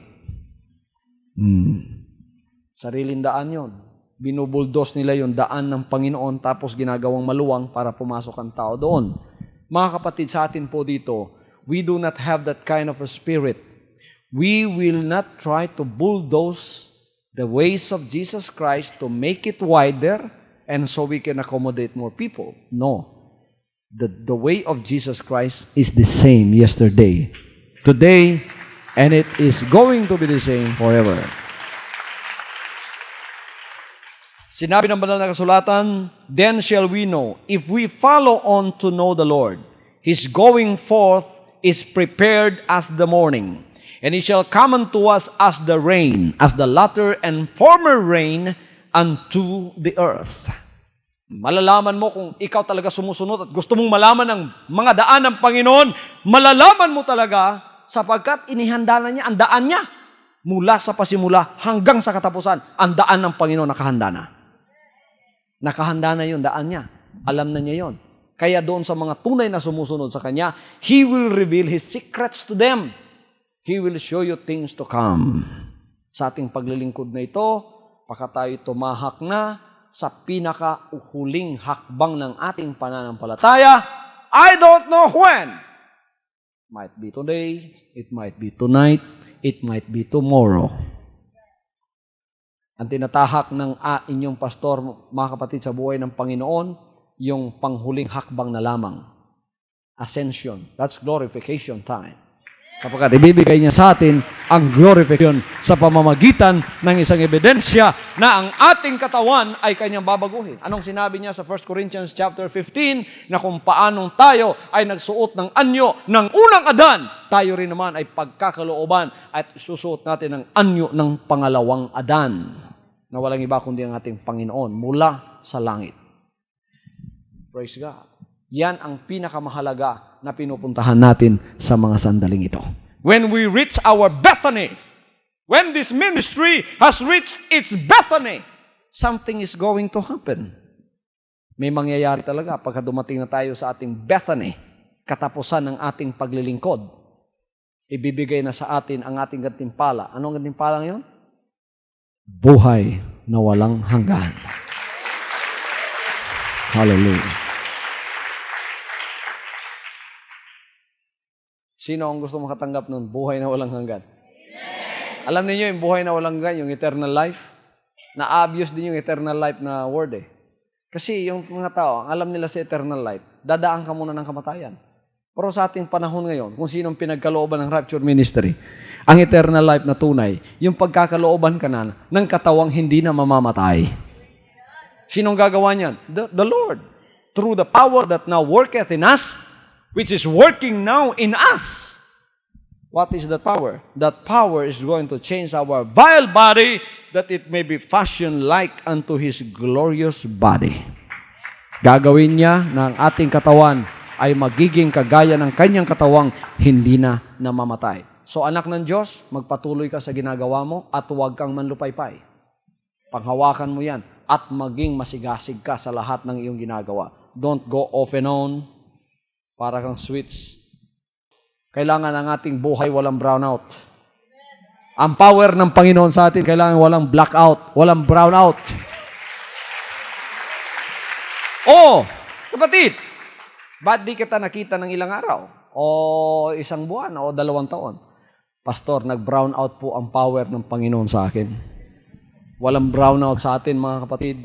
Sariling daan yon. Binubuldos nila yung daan ng Panginoon tapos ginagawang maluwang para pumasok ang tao doon. Mga kapatid, sa atin po dito, we do not have that kind of a spirit. We will not try to bulldoze the ways of Jesus Christ to make it wider and so we can accommodate more people. No. The way of Jesus Christ is the same yesterday, today, and it is going to be the same forever. Sinabi ng banal na kasulatan, then shall we know, if we follow on to know the Lord, His going forth is prepared as the morning, and He shall come unto us as the rain, as the latter and former rain unto the earth. Malalaman mo kung ikaw talaga sumusunod at gusto mong malaman ang mga daan ng Panginoon, malalaman mo talaga sapagkat inihanda na niya ang daan niya. Mula sa pasimula hanggang sa katapusan, ang daan ng Panginoon nakahanda na. Nakahanda na yung daan niya. Alam na niya yon. Kaya doon sa mga tunay na sumusunod sa Kanya, He will reveal His secrets to them. He will show you things to come. Sa ating paglilingkod na ito, pagka tayo tumahak na sa pinakahuling hakbang ng ating pananampalataya, I don't know when. Might be today, it might be tonight, it might be tomorrow. Ang tinatahak ng inyong pastor, mga kapatid, sa buhay ng Panginoon, yung panghuling hakbang na lamang. Ascension. That's glorification time. Sapagkat ibibigay niya sa atin ang glorification sa pamamagitan ng isang ebidensya na ang ating katawan ay kanyang babaguhin. Anong sinabi niya sa 1 Corinthians chapter 15 na kung paanong tayo ay nagsuot ng anyo ng unang Adan, tayo rin naman ay pagkakalooban at susuot natin ng anyo ng pangalawang Adan na walang iba kundi ang ating Panginoon mula sa langit. Praise God. Yan ang pinakamahalaga na pinupuntahan natin sa mga sandaling ito. When we reach our Bethany, when this ministry has reached its Bethany, something is going to happen. May mangyayari talaga pagka dumating na tayo sa ating Bethany, katapusan ng ating paglilingkod. Ibibigay na sa atin ang ating gantimpala. Anong gantimpala ngayon? buhay na walang hanggan. Hallelujah. Sino ang gusto makatanggap ng buhay na walang hanggan? Alam niyo yung buhay na walang hanggan, yung eternal life? Na-obvious din yung eternal life na word eh. Kasi yung mga tao, alam nila sa eternal life, dadaan ka muna ng kamatayan. Pero sa ating panahon ngayon, kung sinong pinagkalooban ng rapture ministry, ang eternal life na tunay, yung pagkakalooban ka na ng katawang hindi na mamamatay. Sinong gagawa niyan? The Lord. Through the power that now worketh in us, which is working now in us. What is that power? That power is going to change our vile body that it may be fashioned like unto His glorious body. Gagawin niya na ang ating katawan ay magiging kagaya ng kanyang katawang hindi na namamatay. So anak ng Diyos, magpatuloy ka sa ginagawa mo at huwag kang manlupaypay. Panghawakan mo yan at maging masigasig ka sa lahat ng iyong ginagawa. Don't go off and on para kang switch. Kailangan ang ating buhay walang brownout. Ang power ng Panginoon sa atin, kailangan walang blackout, walang brownout. Oh, kapatid, ba't di kita nakita ng ilang araw? O isang buwan? O 2 taon? Pastor, nag-brownout po ang power ng Panginoon sa akin. Walang brownout sa atin, mga kapatid.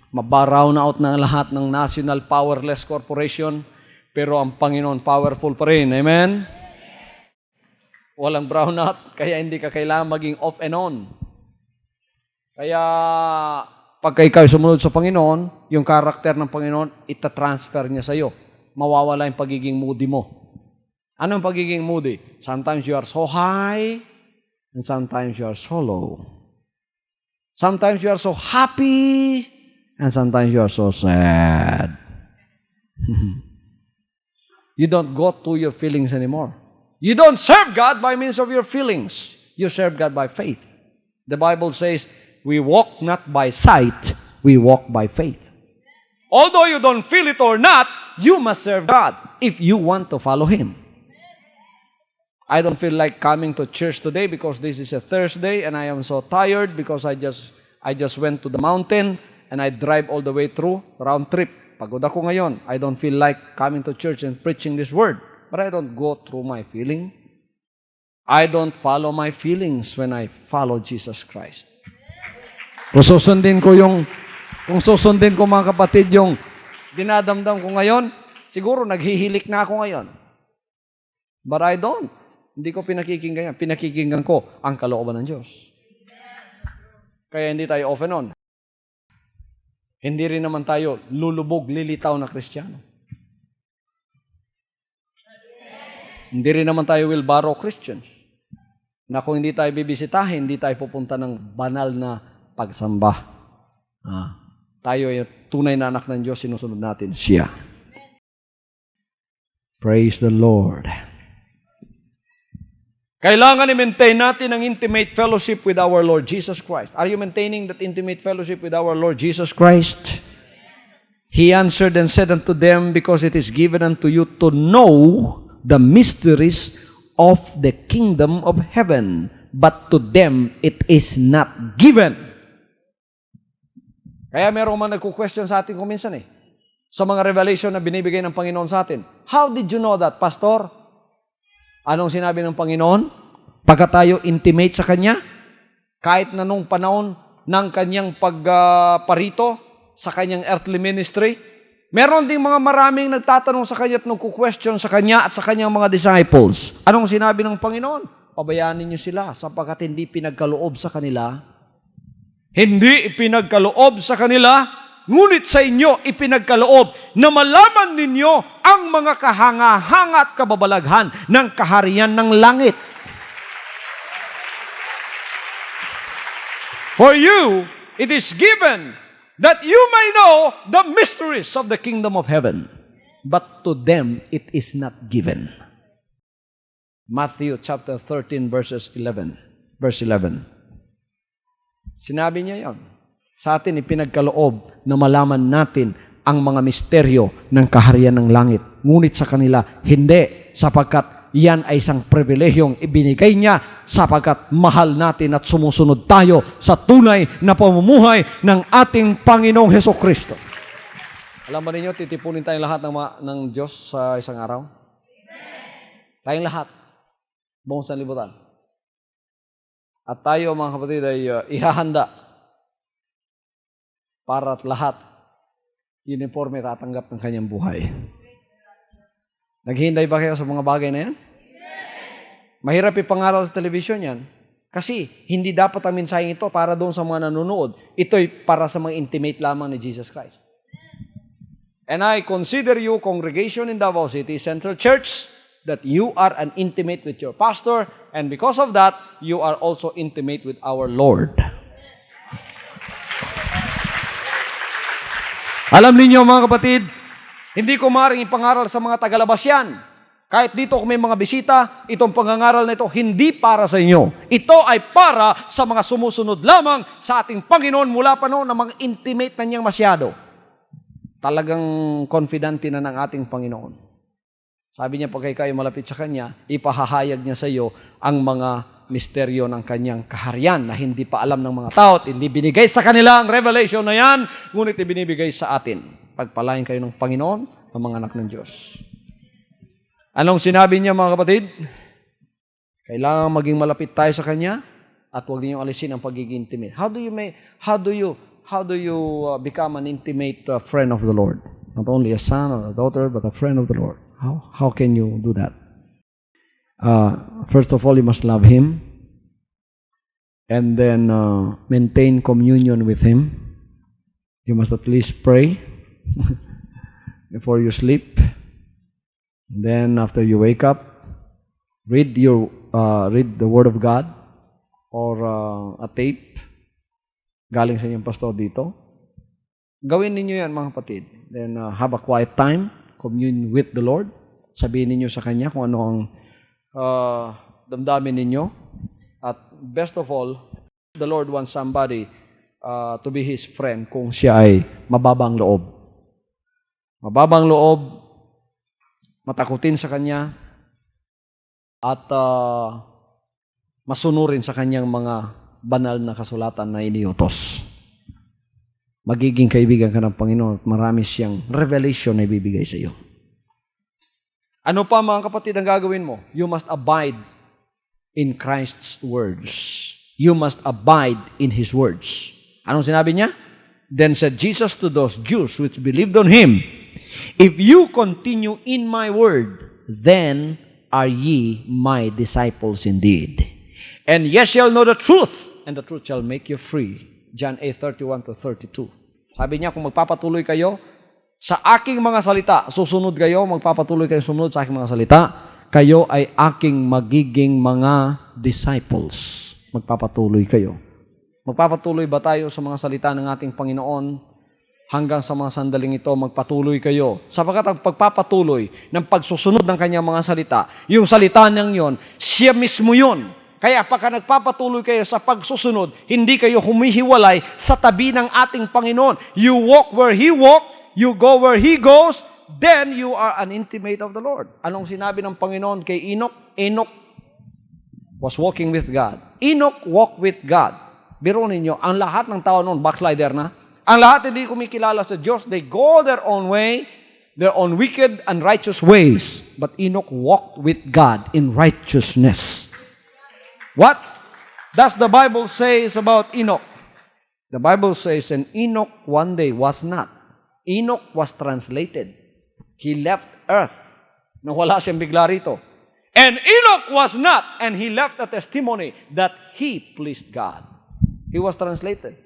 Mabrownout na lahat ng National Powerless Corporation, pero ang Panginoon powerful pa rin. Amen? Walang brownout, kaya hindi ka kailangan maging off and on. Kaya, pagka ikaw sumunod sa Panginoon, yung karakter ng Panginoon, itatransfer niya sa iyo. Mawawala yung pagiging moody mo. Anong pagiging moody? Sometimes you are so high, and sometimes you are so low. Sometimes you are so happy, and sometimes you are so sad. You don't go to your feelings anymore. You don't serve God by means of your feelings. You serve God by faith. The Bible says, we walk not by sight, we walk by faith. Although you don't feel it or not, you must serve God if you want to follow Him. I don't feel like coming to church today because this is a Thursday and I am so tired because I just went to the mountain and I drive all the way through, round trip. Pagod ako ngayon. I don't feel like coming to church and preaching this word. But I don't go through my feeling. I don't follow my feelings when I follow Jesus Christ. Kung susundin ko mga kapatid yung dinadamdam ko ngayon, siguro naghihilik na ako ngayon. But I don't. Hindi ko pinakikinggan yan. Pinakikinggan ko ang kalooban ng Diyos. Kaya hindi tayo off and on. Hindi rin naman tayo lulubog, lilitaw na Kristiyano. Hindi rin naman tayo wheelbarrow Christians. Na kung hindi tayo bibisitahin, hindi tayo pupunta ng banal na pagsamba. Tayo ay tunay na anak ng Diyos, sinusunod natin siya. Praise the Lord. Kailangan i-maintain natin ang intimate fellowship with our Lord Jesus Christ. Are you maintaining that intimate fellowship with our Lord Jesus Christ? He answered and said unto them, because it is given unto you to know the mysteries of the kingdom of heaven, but to them it is not given. Kaya meron man nagko-question sa atin kung minsan sa mga revelation na binibigay ng Panginoon sa atin. How did you know that, Pastor? Anong sinabi ng Panginoon? Pagka tayo intimate sa Kanya, kahit na nung panahon ng Kanyang pagparito sa Kanyang earthly ministry, meron ding mga maraming nagtatanong sa Kanya at nagko-question sa Kanya at sa Kanyang mga disciples. Anong sinabi ng Panginoon? Pabayaanin niyo sila sapagkat hindi pinagkaloob sa kanila. Hindi ipinagkaloob sa kanila, ngunit sa inyo ipinagkaloob na malaman ninyo ang mga kahanga-hanga at kababalaghan ng kaharian ng langit. For you, it is given that you may know the mysteries of the kingdom of heaven. But to them, it is not given. Matthew chapter 13, verse 11. Sinabi niya yan. Sa atin ipinagkaloob na malaman natin ang mga misteryo ng kaharian ng langit. Ngunit sa kanila, hindi. Sapagkat yan ay isang pribilehiyong ibinigay niya sapagkat mahal natin at sumusunod tayo sa tunay na pamumuhay ng ating Panginoong Hesukristo. Alam ba ninyo, titipunin tayong lahat ng Diyos sa isang araw? Tayong lahat. Buong sanlibutan. At tayo, mga kapatid, ay ihahanda para at lahat uniforme tatanggap ng kanyang buhay. Naghihintay ba kayo sa mga bagay na yan? Mahirap ipangaral sa television yan. Kasi hindi dapat ang mensaheng ito para doon sa mga nanonood. Ito'y para sa mga intimate lamang ni Jesus Christ. And I consider you, congregation in Davao City Central Church, that you are an intimate with your pastor, and because of that, you are also intimate with our Lord. Alam niyo mga kapatid, hindi ko maaaring ipangaral sa mga tagalabas yan. Kahit dito kung may mga bisita, itong pangangaral na ito, hindi para sa inyo. Ito ay para sa mga sumusunod lamang sa ating Panginoon mula pa noon na mga intimate na niyang masyado. Talagang confident na ng ating Panginoon. Sabi niya, pag kayo malapit sa Kanya, ipahahayag niya sa iyo ang mga misteryo ng Kanyang kaharian na hindi pa alam ng mga tao at hindi binigay sa kanila ang revelation na yan, ngunit ibinibigay sa atin. Pagpalain kayo ng Panginoon, ng mga anak ng Diyos. Anong sinabi niya mga kapatid? Kailangan maging malapit tayo sa Kanya at huwag ninyong alisin ang pagiging intimate. How do you become an intimate friend of the Lord? Not only a son or a daughter, but a friend of the Lord. How can you do that? First of all, you must love Him, and then maintain communion with Him. You must at least pray before you sleep. And then after you wake up, read the Word of God or a tape galing sa inyong pastor dito. Gawin ninyo yan mga kapatid. Then have a quiet time, commune with the Lord. Sabihin ninyo sa Kanya kung ano ang damdamin ninyo. At best of all, the Lord wants somebody to be His friend kung siya ay mababang loob. Mababang loob, matakutin sa Kanya, at masunurin sa Kanyang mga banal na kasulatan na iniutos. Magiging kaibigan ka ng Panginoon at marami siyang revelation na ibibigay sa iyo. Ano pa mga kapatid ang gagawin mo? You must abide in Christ's words. You must abide in His words. Anong sinabi niya? Then said Jesus to those Jews which believed on Him, if you continue in my word, then are ye my disciples indeed. And ye shall know the truth, and the truth shall make you free. John 8:31-32. Sabi niya, kung magpapatuloy kayo sa aking mga salita, susunod kayo, magpapatuloy kayo sumunod sa aking mga salita, kayo ay aking magiging mga disciples. Magpapatuloy kayo. Magpapatuloy ba tayo sa mga salita ng ating Panginoon? Hanggang sa mga sandaling ito, magpatuloy kayo. Sapagkat ang pagpapatuloy ng pagsusunod ng kanyang mga salita, yung salita niyang yon, siya mismo yun. Kaya pagka nagpapatuloy kayo sa pagsusunod, hindi kayo humihiwalay sa tabi ng ating Panginoon. You walk where He walk, you go where He goes, then you are an intimate of the Lord. Anong sinabi ng Panginoon kay Enoch? Enoch was walking with God. Enoch walked with God. Biro ninyo, ang lahat ng tao noon, backslider na. Ang lahat hindi kumikilala sa Diyos. They go their own way, their own wicked and righteous ways. But Enoch walked with God in righteousness. What does the Bible say about Enoch? The Bible says, and Enoch one day was not. Enoch was translated. He left earth. Nawala siyang bigla rito. And Enoch was not, and he left a testimony that he pleased God. He was translated.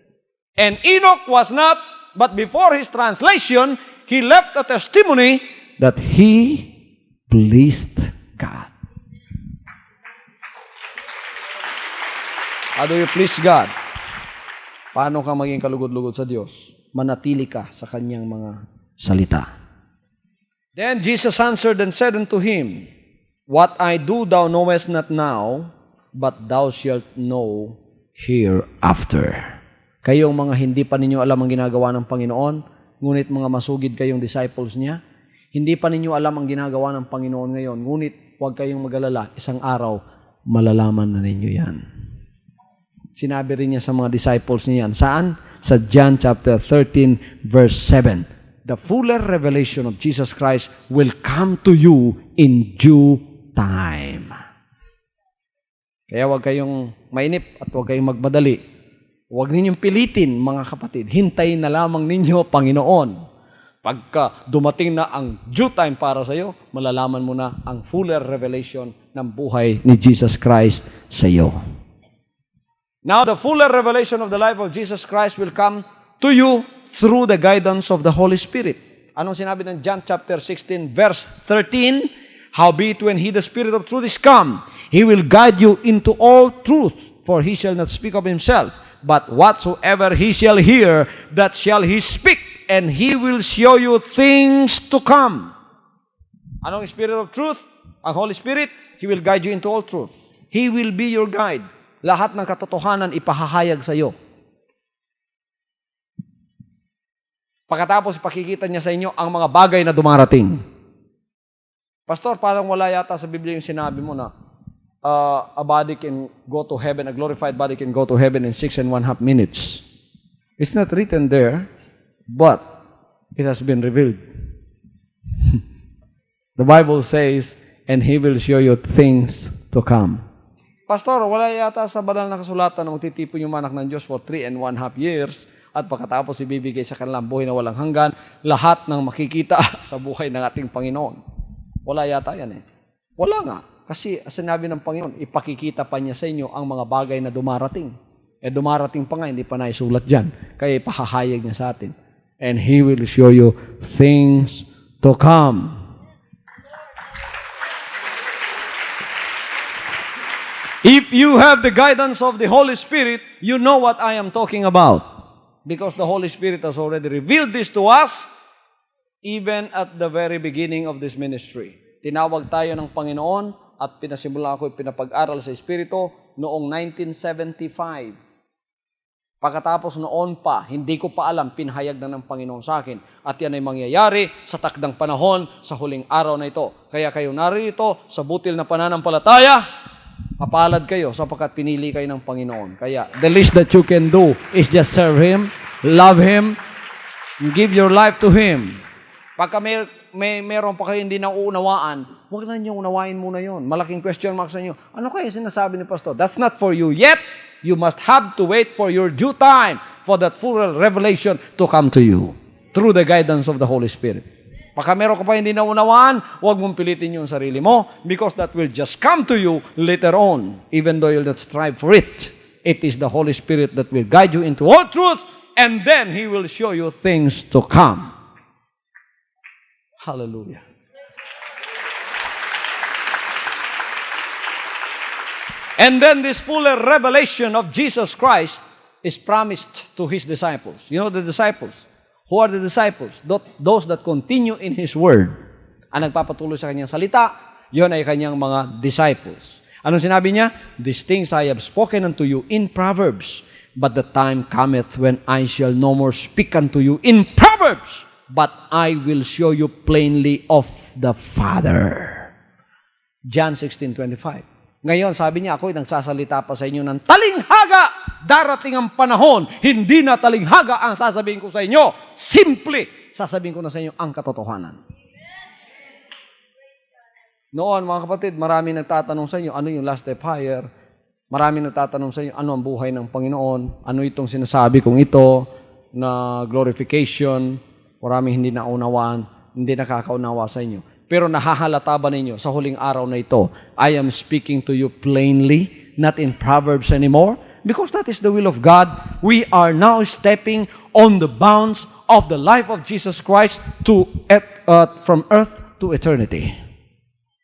And Enoch was not, but before his translation, he left a testimony that he pleased God. How do you please God? Paano ka maging kalugod-lugod sa Diyos? Manatili ka sa Kanyang mga salita. Then Jesus answered and said unto him, what I do thou knowest not now, but thou shalt know hereafter. Kayong mga hindi pa ninyo alam ang ginagawa ng Panginoon, ngunit mga masugid kayong disciples niya, hindi pa ninyo alam ang ginagawa ng Panginoon ngayon, ngunit huwag kayong mag-alala. Isang araw, malalaman na ninyo yan. Sinabi rin niya sa mga disciples niya yan. Saan? Sa John chapter 13, verse 7. The fuller revelation of Jesus Christ will come to you in due time. Kaya huwag kayong mainip at huwag kayong magmadali. Huwag ninyong pilitin, mga kapatid. Hintayin na lamang ninyo, Panginoon. Pagka dumating na ang due time para sa iyo, malalaman mo na ang fuller revelation ng buhay ni Jesus Christ sa iyo. Now, the fuller revelation of the life of Jesus Christ will come to you through the guidance of the Holy Spirit. Anong sinabi ng John chapter 16, verse 13? Howbeit when He, the Spirit of truth, is come, He will guide you into all truth, for He shall not speak of Himself, but whatsoever He shall hear, that shall He speak, and He will show you things to come. Anong Spirit of truth? Ang Holy Spirit, He will guide you into all truth. He will be your guide. Lahat ng katotohanan ipahahayag sa iyo. Pagkatapos, ipakikita niya sa inyo ang mga bagay na dumarating. Pastor, parang wala yata sa Biblia yung sinabi mo na a body can go to heaven, a glorified body can go to heaven in 6.5 minutes. It's not written there, but it has been revealed. The Bible says, and He will show you things to come. Pastor, wala yata sa banal na kasulatan na magtitipon yung anak ng Diyos for 3.5 years at pagkatapos ibibigay sa kanilang buhay na walang hanggan, lahat ng makikita sa buhay ng ating Panginoon. Wala yata yan eh. Wala nga. Kasi sinabi ng Panginoon, ipakikita pa niya sa inyo ang mga bagay na dumarating. Dumarating pa nga, hindi pa naisulat dyan. Kaya ipahahayag niya sa atin. And He will show you things to come. If you have the guidance of the Holy Spirit, you know what I am talking about. Because the Holy Spirit has already revealed this to us even at the very beginning of this ministry. Tinawag tayo ng Panginoon at pinasimula ako pinapag-aral sa Espiritu noong 1975. Pagkatapos noon pa, hindi ko pa alam, pinahayag na ng Panginoon sa akin. At yan ay mangyayari sa takdang panahon sa huling araw na ito. Kaya kayo narito sa butil na pananampalataya, mapalad kayo sapagkat pinili kayo ng Panginoon. Kaya the least that you can do is just serve Him, love Him, and give your life to Him. Pagka meron pa kayo hindi na uunawaan, huwag na niyo unawain muna yon. Malaking question mark sa inyo. Ano kaya sinasabi ni Pastor? That's not for you yet. You must have to wait for your due time for that full revelation to come to you through the guidance of the Holy Spirit. Pagka meron ka pa hindi na unawaan, huwag mong pilitin yung sarili mo because that will just come to you later on, even though you'll not strive for it. It is the Holy Spirit that will guide you into all truth, and then He will show you things to come. Hallelujah. And then this fuller revelation of Jesus Christ is promised to His disciples. You know the disciples? Who are the disciples? Those that continue in His Word. Ang nagpapatuloy sa Kanyang salita, yon ay Kanyang mga disciples. Anong sinabi niya? These things I have spoken unto you in Proverbs, but the time cometh when I shall no more speak unto you in Proverbs, but I will show you plainly of the Father. John 16:25. Ngayon, sabi niya, ako'y nagsasalita pa sa inyo ng talinghaga. Darating ang panahon, hindi na talinghaga ang sasabihin ko sa inyo. Simple, sasabihin ko na sa inyo ang katotohanan. Noon, mga kapatid, marami nagtatanong sa inyo, ano yung last step higher? Marami nagtatanong sa inyo, ano ang buhay ng Panginoon? Ano itong sinasabi kong ito na glorification? Marami hindi naunawaan, hindi nakakaunawa sa inyo. Pero nahahalata ba ninyo sa huling araw na ito, I am speaking to you plainly, not in Proverbs anymore, because that is the will of God. We are now stepping on the bounds of the life of Jesus Christ from earth to eternity.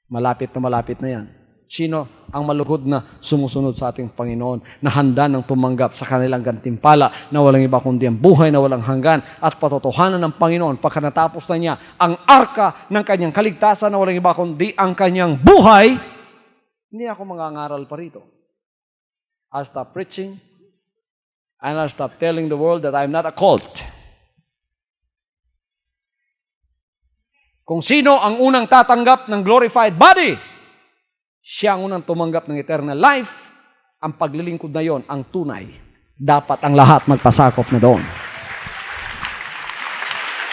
Malapit na yan. Sino ang malugod na sumusunod sa ating Panginoon na handa ng tumanggap sa kanilang gantimpala na walang iba kundi ang buhay na walang hanggan at patotohanan ng Panginoon pagka natapos na niya ang arka ng kanyang kaligtasan na walang iba kundi ang kanyang buhay, hindi ako mangangaral pa rito. I'll stop preaching and I'll stop telling the world that I'm not a cult. Kung sino ang unang tatanggap ng glorified body, Siya ang unang tumanggap ng eternal life. Ang paglilingkod na yon, ang tunay. Dapat ang lahat magpasakop na doon.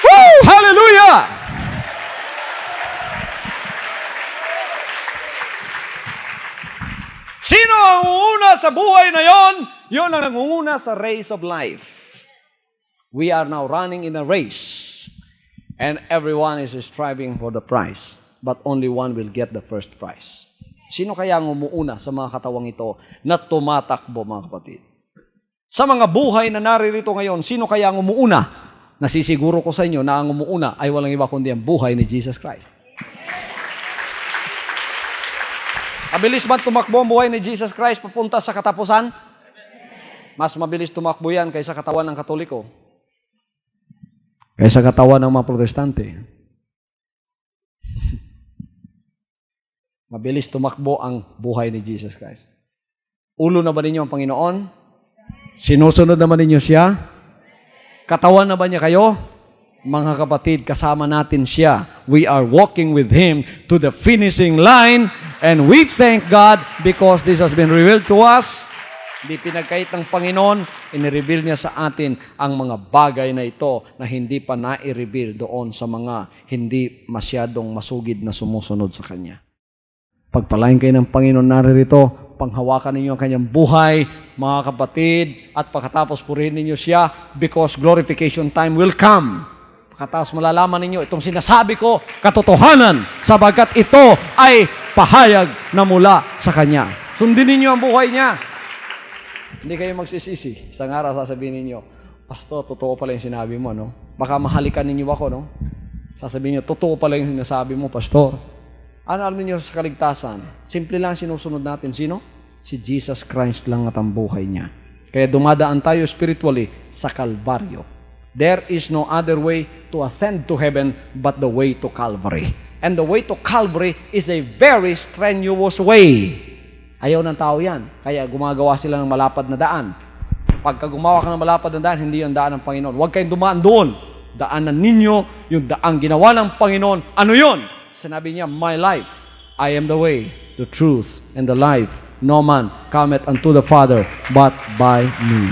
Woo! Hallelujah! Sino ang uuna sa buhay na yon? Yon ang nangunguna sa race of life. We are now running in a race. And everyone is striving for the prize. But only one will get the first prize. Sino kaya ang umuuna sa mga katawang ito na tumatakbo, mga kapatid? Sa mga buhay na naririto ngayon, sino kaya ang umuuna? Nasisiguro ko sa inyo na ang umuuna ay walang iba kundi ang buhay ni Jesus Christ. Mabilis ba tumakbo ang buhay ni Jesus Christ papunta sa katapusan? Mas mabilis tumakbo yan kaysa katawan ng Katoliko. Kaysa katawan ng mga Protestante. Mabilis tumakbo ang buhay ni Jesus Christ. Ulo na ba ninyo ang Panginoon? Sinusunod naman ninyo siya? Katawan na ba niya kayo? Mga kapatid, kasama natin siya. We are walking with Him to the finishing line, and we thank God because this has been revealed to us. Hindi pinagkait ng Panginoon, inireveal niya sa atin ang mga bagay na ito na hindi pa na-reveal doon sa mga hindi masyadong masugid na sumusunod sa Kanya. Pagpalain kayo ng Panginoon naririto, panghawakan ninyo ang kanyang buhay, mga kapatid, at pagkatapos purihin ninyo siya because glorification time will come. Pagkatapos malalaman ninyo itong sinasabi ko, katotohanan, sabagat ito ay pahayag na mula sa Kanya. Sundin ninyo ang buhay niya. Hindi kayo magsisisi. Isang araw sasabihin ninyo, Pastor, totoo pala yung sinabi mo, no? Baka mahalikan ninyo ako, no? Sasabihin niyo, totoo pala yung sinasabi mo, Pastor. Ano alam niyo sa kaligtasan? Simple lang sinusunod natin. Sino? Si Jesus Christ lang at ang buhay niya. Kaya dumadaan tayo spiritually sa Kalbaryo. There is no other way to ascend to heaven but the way to Calvary. And the way to Calvary is a very strenuous way. Ayaw ng tao yan. Kaya gumagawa sila ng malapad na daan. Pagka gumawa ka ng malapad na daan, hindi yung daan ng Panginoon. Huwag kayong dumaan doon. Daanan ninyo yung daang ginawa ng Panginoon. Ano yun? Sinabi niya, my life, I am the way, the truth, and the life. No man cometh unto the Father, but by me.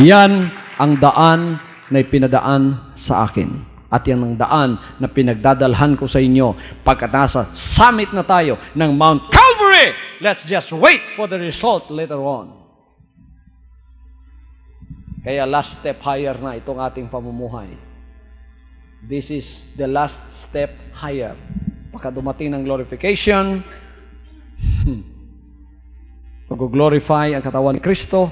Yan ang daan na ipinadaan sa akin. At yan ang daan na pinagdadalhan ko sa inyo pagkat nasa summit na tayo ng Mount Calvary. Let's just wait for the result later on. Kaya last step higher na itong ating pamumuhay. This is the last step higher. Pagka dumating ng glorification, pag-glorify ang katawan ni Kristo,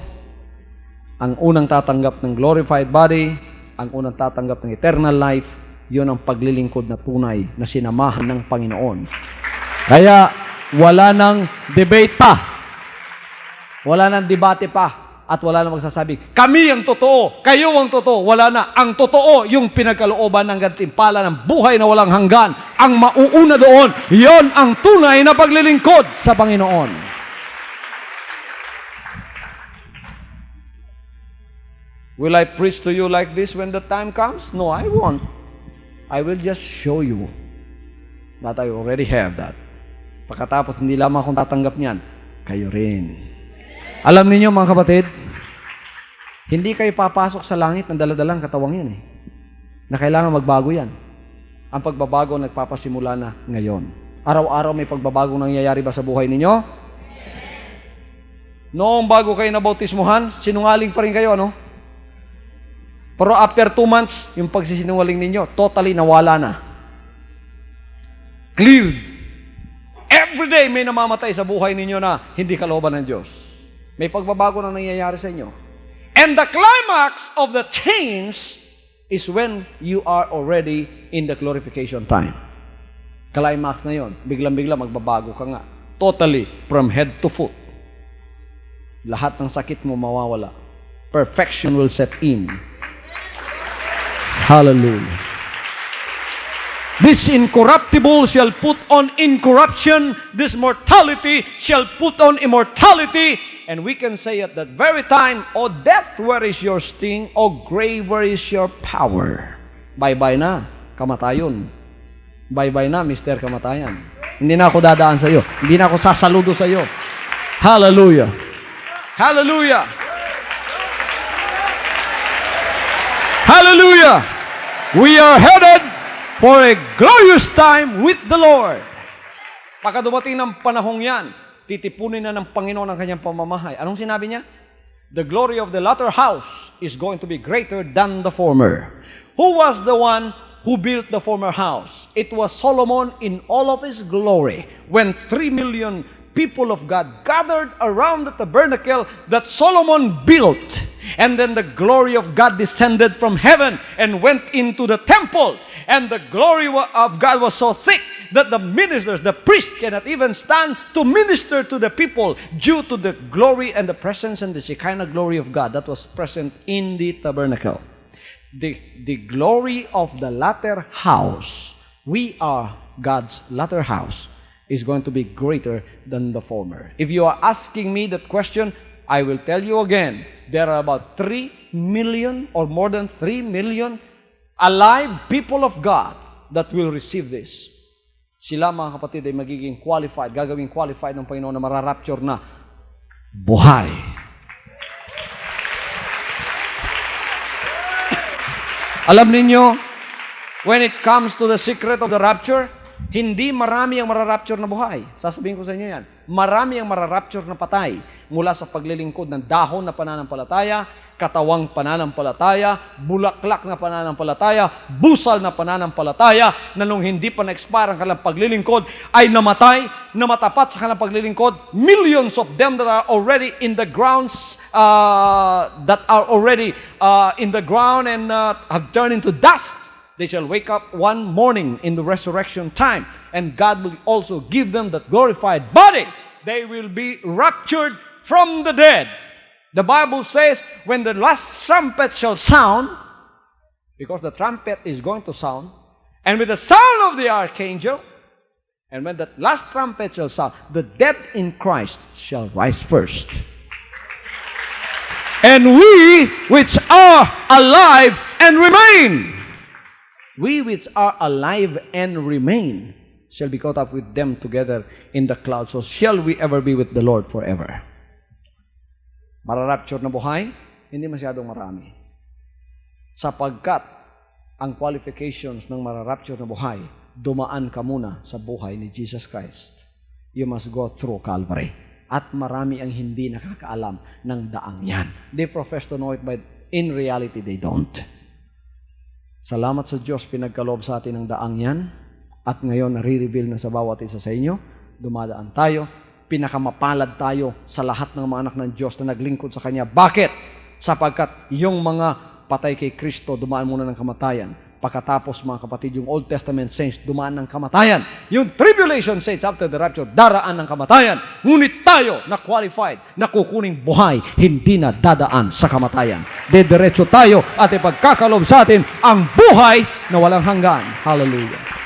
ang unang tatanggap ng glorified body, ang unang tatanggap ng eternal life, yun ang paglilingkod na tunay na sinamahan ng Panginoon. Kaya wala nang debate pa. Wala nang debate pa. At wala nang magsasabi, kami ang totoo, kayo ang totoo. Wala na. Ang totoo, yung pinagkalooban ng gantimpala ng buhay na walang hanggan. Ang mauuna doon, yon ang tunay na paglilingkod sa Panginoon. Will I preach to you like this when the time comes? No, I won't. I will just show you that I already have that. Pagkatapos, hindi lamang akong tatanggap niyan, kayo rin. Alam niyo mga kapatid, hindi kayo papasok sa langit ng daladalang katawang yan na kailangan magbago yan. Ang pagbabago nagpapasimula na ngayon. Araw-araw may pagbabago nangyayari ba sa buhay ninyo? Noong bago kayo nabautismuhan, sinungaling pa rin kayo, ano? Pero after 2 months, yung pagsisinungaling ninyo, totally nawala na. Cleared. Every day may namamatay sa buhay ninyo na hindi kalooban ng Diyos. May pagbabago na nangyayari sa inyo. And the climax of the change is when you are already in the glorification time. Climax na yon. Biglang-bigla magbabago ka nga. Totally, from head to foot. Lahat ng sakit mo mawawala. Perfection will set in. Hallelujah. This incorruptible shall put on incorruption. This mortality shall put on immortality. And we can say at that very time, O death, where is your sting? O grave, where is your power? Bye-bye na, kamatayon. Bye-bye na, Mr. Kamatayan. Hindi na ako dadaan sa iyo. Hindi na ako sasaludo sa iyo. Hallelujah. Hallelujah. Hallelujah. We are headed for a glorious time with the Lord. Pagka dumating ng panahong yan, titipunin na ng Panginoon ang kanyang pamamahay. Anong sinabi niya? The glory of the latter house is going to be greater than the former. Who was the one who built the former house? It was Solomon in all of his glory, when 3 million people of God gathered around the tabernacle that Solomon built. And then the glory of God descended from heaven and went into the temple. And the glory of God was so thick that the ministers, the priests, cannot even stand to minister to the people due to the glory and the presence and the Shekinah glory of God that was present in the tabernacle. The glory of the latter house, we are God's latter house, is going to be greater than the former. If you are asking me that question, I will tell you again, there are about 3 million or more than 3 million alive people of God that will receive this. Sila, mga kapatid, ay magiging qualified, gagawing qualified ng Panginoon na mararapture na buhay. Alam ninyo, when it comes to the secret of the rapture, hindi marami ang mararapture na buhay. Sasabihin ko sa inyo yan. Marami ang mararapture na patay mula sa paglilingkod ng dahon na pananampalataya, katawang pananampalataya, bulaklak na pananampalataya, busal na pananampalataya, na nung hindi pa na-expire ang kanilang paglilingkod, ay namatay, na matapat sa kanilang paglilingkod. Millions of them that are already in the grounds, in the ground and have turned into dust. They shall wake up one morning in the resurrection time, and God will also give them that glorified body. They will be raptured from the dead. The Bible says, when the last trumpet shall sound, because the trumpet is going to sound, and with the sound of the archangel, and when that last trumpet shall sound, the dead in Christ shall rise first. And we which are alive and remain, we which are alive and remain shall be caught up with them together in the clouds. So shall we ever be with the Lord forever. Mararapture na buhay, hindi masyadong marami. Sapagkat ang qualifications ng mararapture na buhay, dumaan ka muna sa buhay ni Jesus Christ. You must go through Calvary. At marami ang hindi nakakaalam ng daang yan. They profess to know it, but in reality, they don't. Salamat sa Diyos, pinagkaloob sa atin ang daang yan. At ngayon, nare-reveal na sa bawat isa sa inyo. Dumadaan tayo. Pinakamapalad tayo sa lahat ng mga anak ng Diyos na naglingkod sa Kanya. Bakit? Sapagkat yung mga patay kay Kristo, dumaan muna ng kamatayan. Pagkatapos, mga kapatid, yung Old Testament saints, dumaan ng kamatayan. Yung tribulation saints after the rapture, daraan ng kamatayan. Ngunit tayo na qualified, na kukuning buhay, hindi na dadaan sa kamatayan. Dediretso tayo at ipagkakalob sa atin ang buhay na walang hanggan. Hallelujah.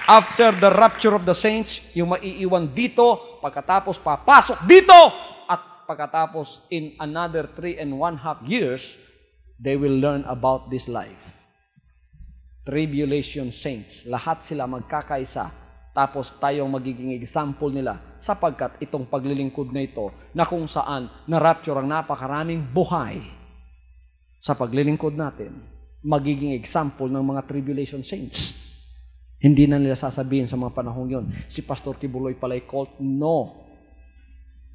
After the rapture of the saints, yung maiiwan dito, pagkatapos papasok dito, at pagkatapos in another 3.5 years, they will learn about this life. Tribulation saints, lahat sila magkakaisa, tapos tayong magiging example nila, sapagkat itong paglilingkod na ito, na kung saan na-rapture ang napakaraming buhay sa paglilingkod natin, magiging example ng mga tribulation saints. Hindi na nila sasabihin sa mga panahong yon, si Pastor Kibuloy pala'y cult. No.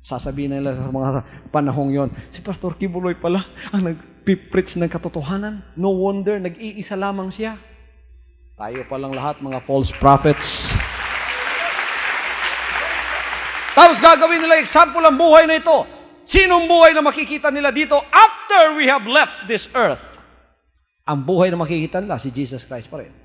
Sasabihin na nila sa mga panahong yon, si Pastor Kibuloy pala ang nagpipreach ng katotohanan. No wonder, nag-iisa lamang siya. Tayo palang lahat, mga false prophets. Tapos gagawin nila example ang buhay na ito. Sinong buhay na makikita nila dito after we have left this earth? Ang buhay na makikita nila, si Jesus Christ pa rin.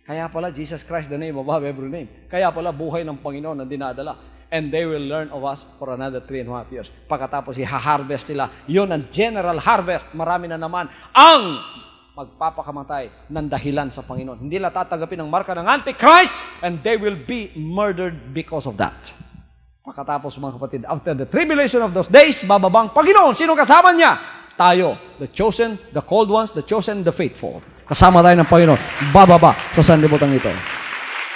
Kaya pala, Jesus Christ, the name above every name. Kaya pala, buhay ng Panginoon ang dinadala. And they will learn of us for another 3.5 years. Pagkatapos, i-harvest nila. Yun ang general harvest. Marami na naman ang magpapakamatay ng dahilan sa Panginoon. Hindi nila tatanggapin ang marka ng Antichrist, and they will be murdered because of that. Pagkatapos, mga kapatid, after the tribulation of those days, bababang Panginoon. Sino kasama niya? Tayo, the chosen, the called ones, the chosen, the faithful. Kasama tayo ng Panginoon. Bababa sa sanlibutan ito.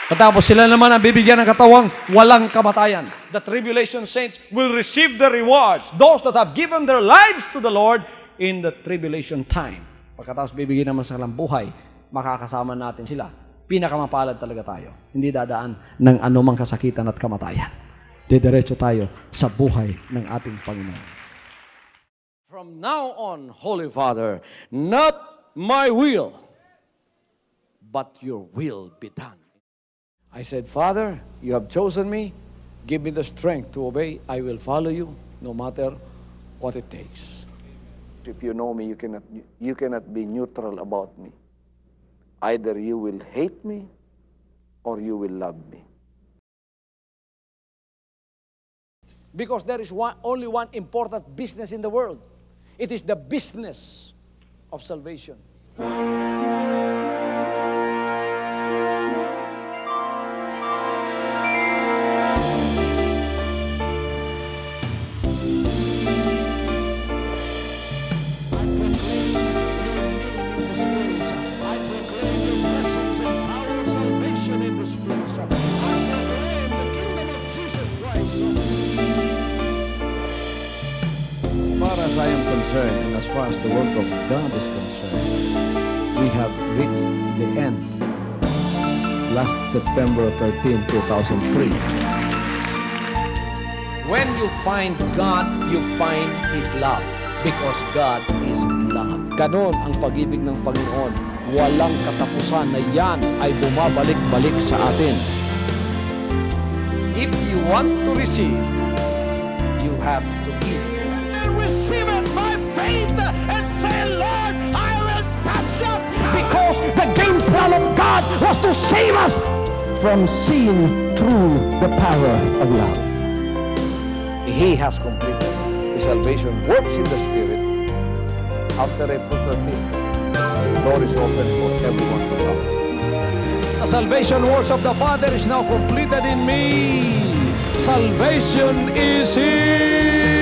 Patapos sila naman ang bibigyan ng katawang walang kamatayan. The tribulation saints will receive the rewards. Those that have given their lives to the Lord in the tribulation time. Pagkatapos bibigyan naman sa buhay, makakasama natin sila. Pinakamapalad talaga tayo. Hindi dadaan ng anumang kasakitan at kamatayan. Didiretso tayo sa buhay ng ating Panginoon. From now on, Holy Father, not my will, but your will be done. I said, Father, you have chosen me. Give me the strength to obey. I will follow you no matter what it takes. If you know me, you cannot be neutral about me. Either you will hate me or you will love me. Because there is only one important business in the world. It is the business of salvation. As I am concerned, and as far as the work of God is concerned, we have reached the end. Last September 13, 2003. When you find God, you find His love. Because God is love. Ganon ang pag-ibig ng Panginoon. Walang katapusan na yan ay bumabalik-balik sa atin. If you want to receive, you have to give. Receive it by faith and say, Lord, I will touch up. Because the game plan of God was to save us from sin through the power of love. He has completed. The salvation works in the Spirit. After April 13, the door is open for everyone to come. The salvation works of the Father is now completed in me. Salvation is here.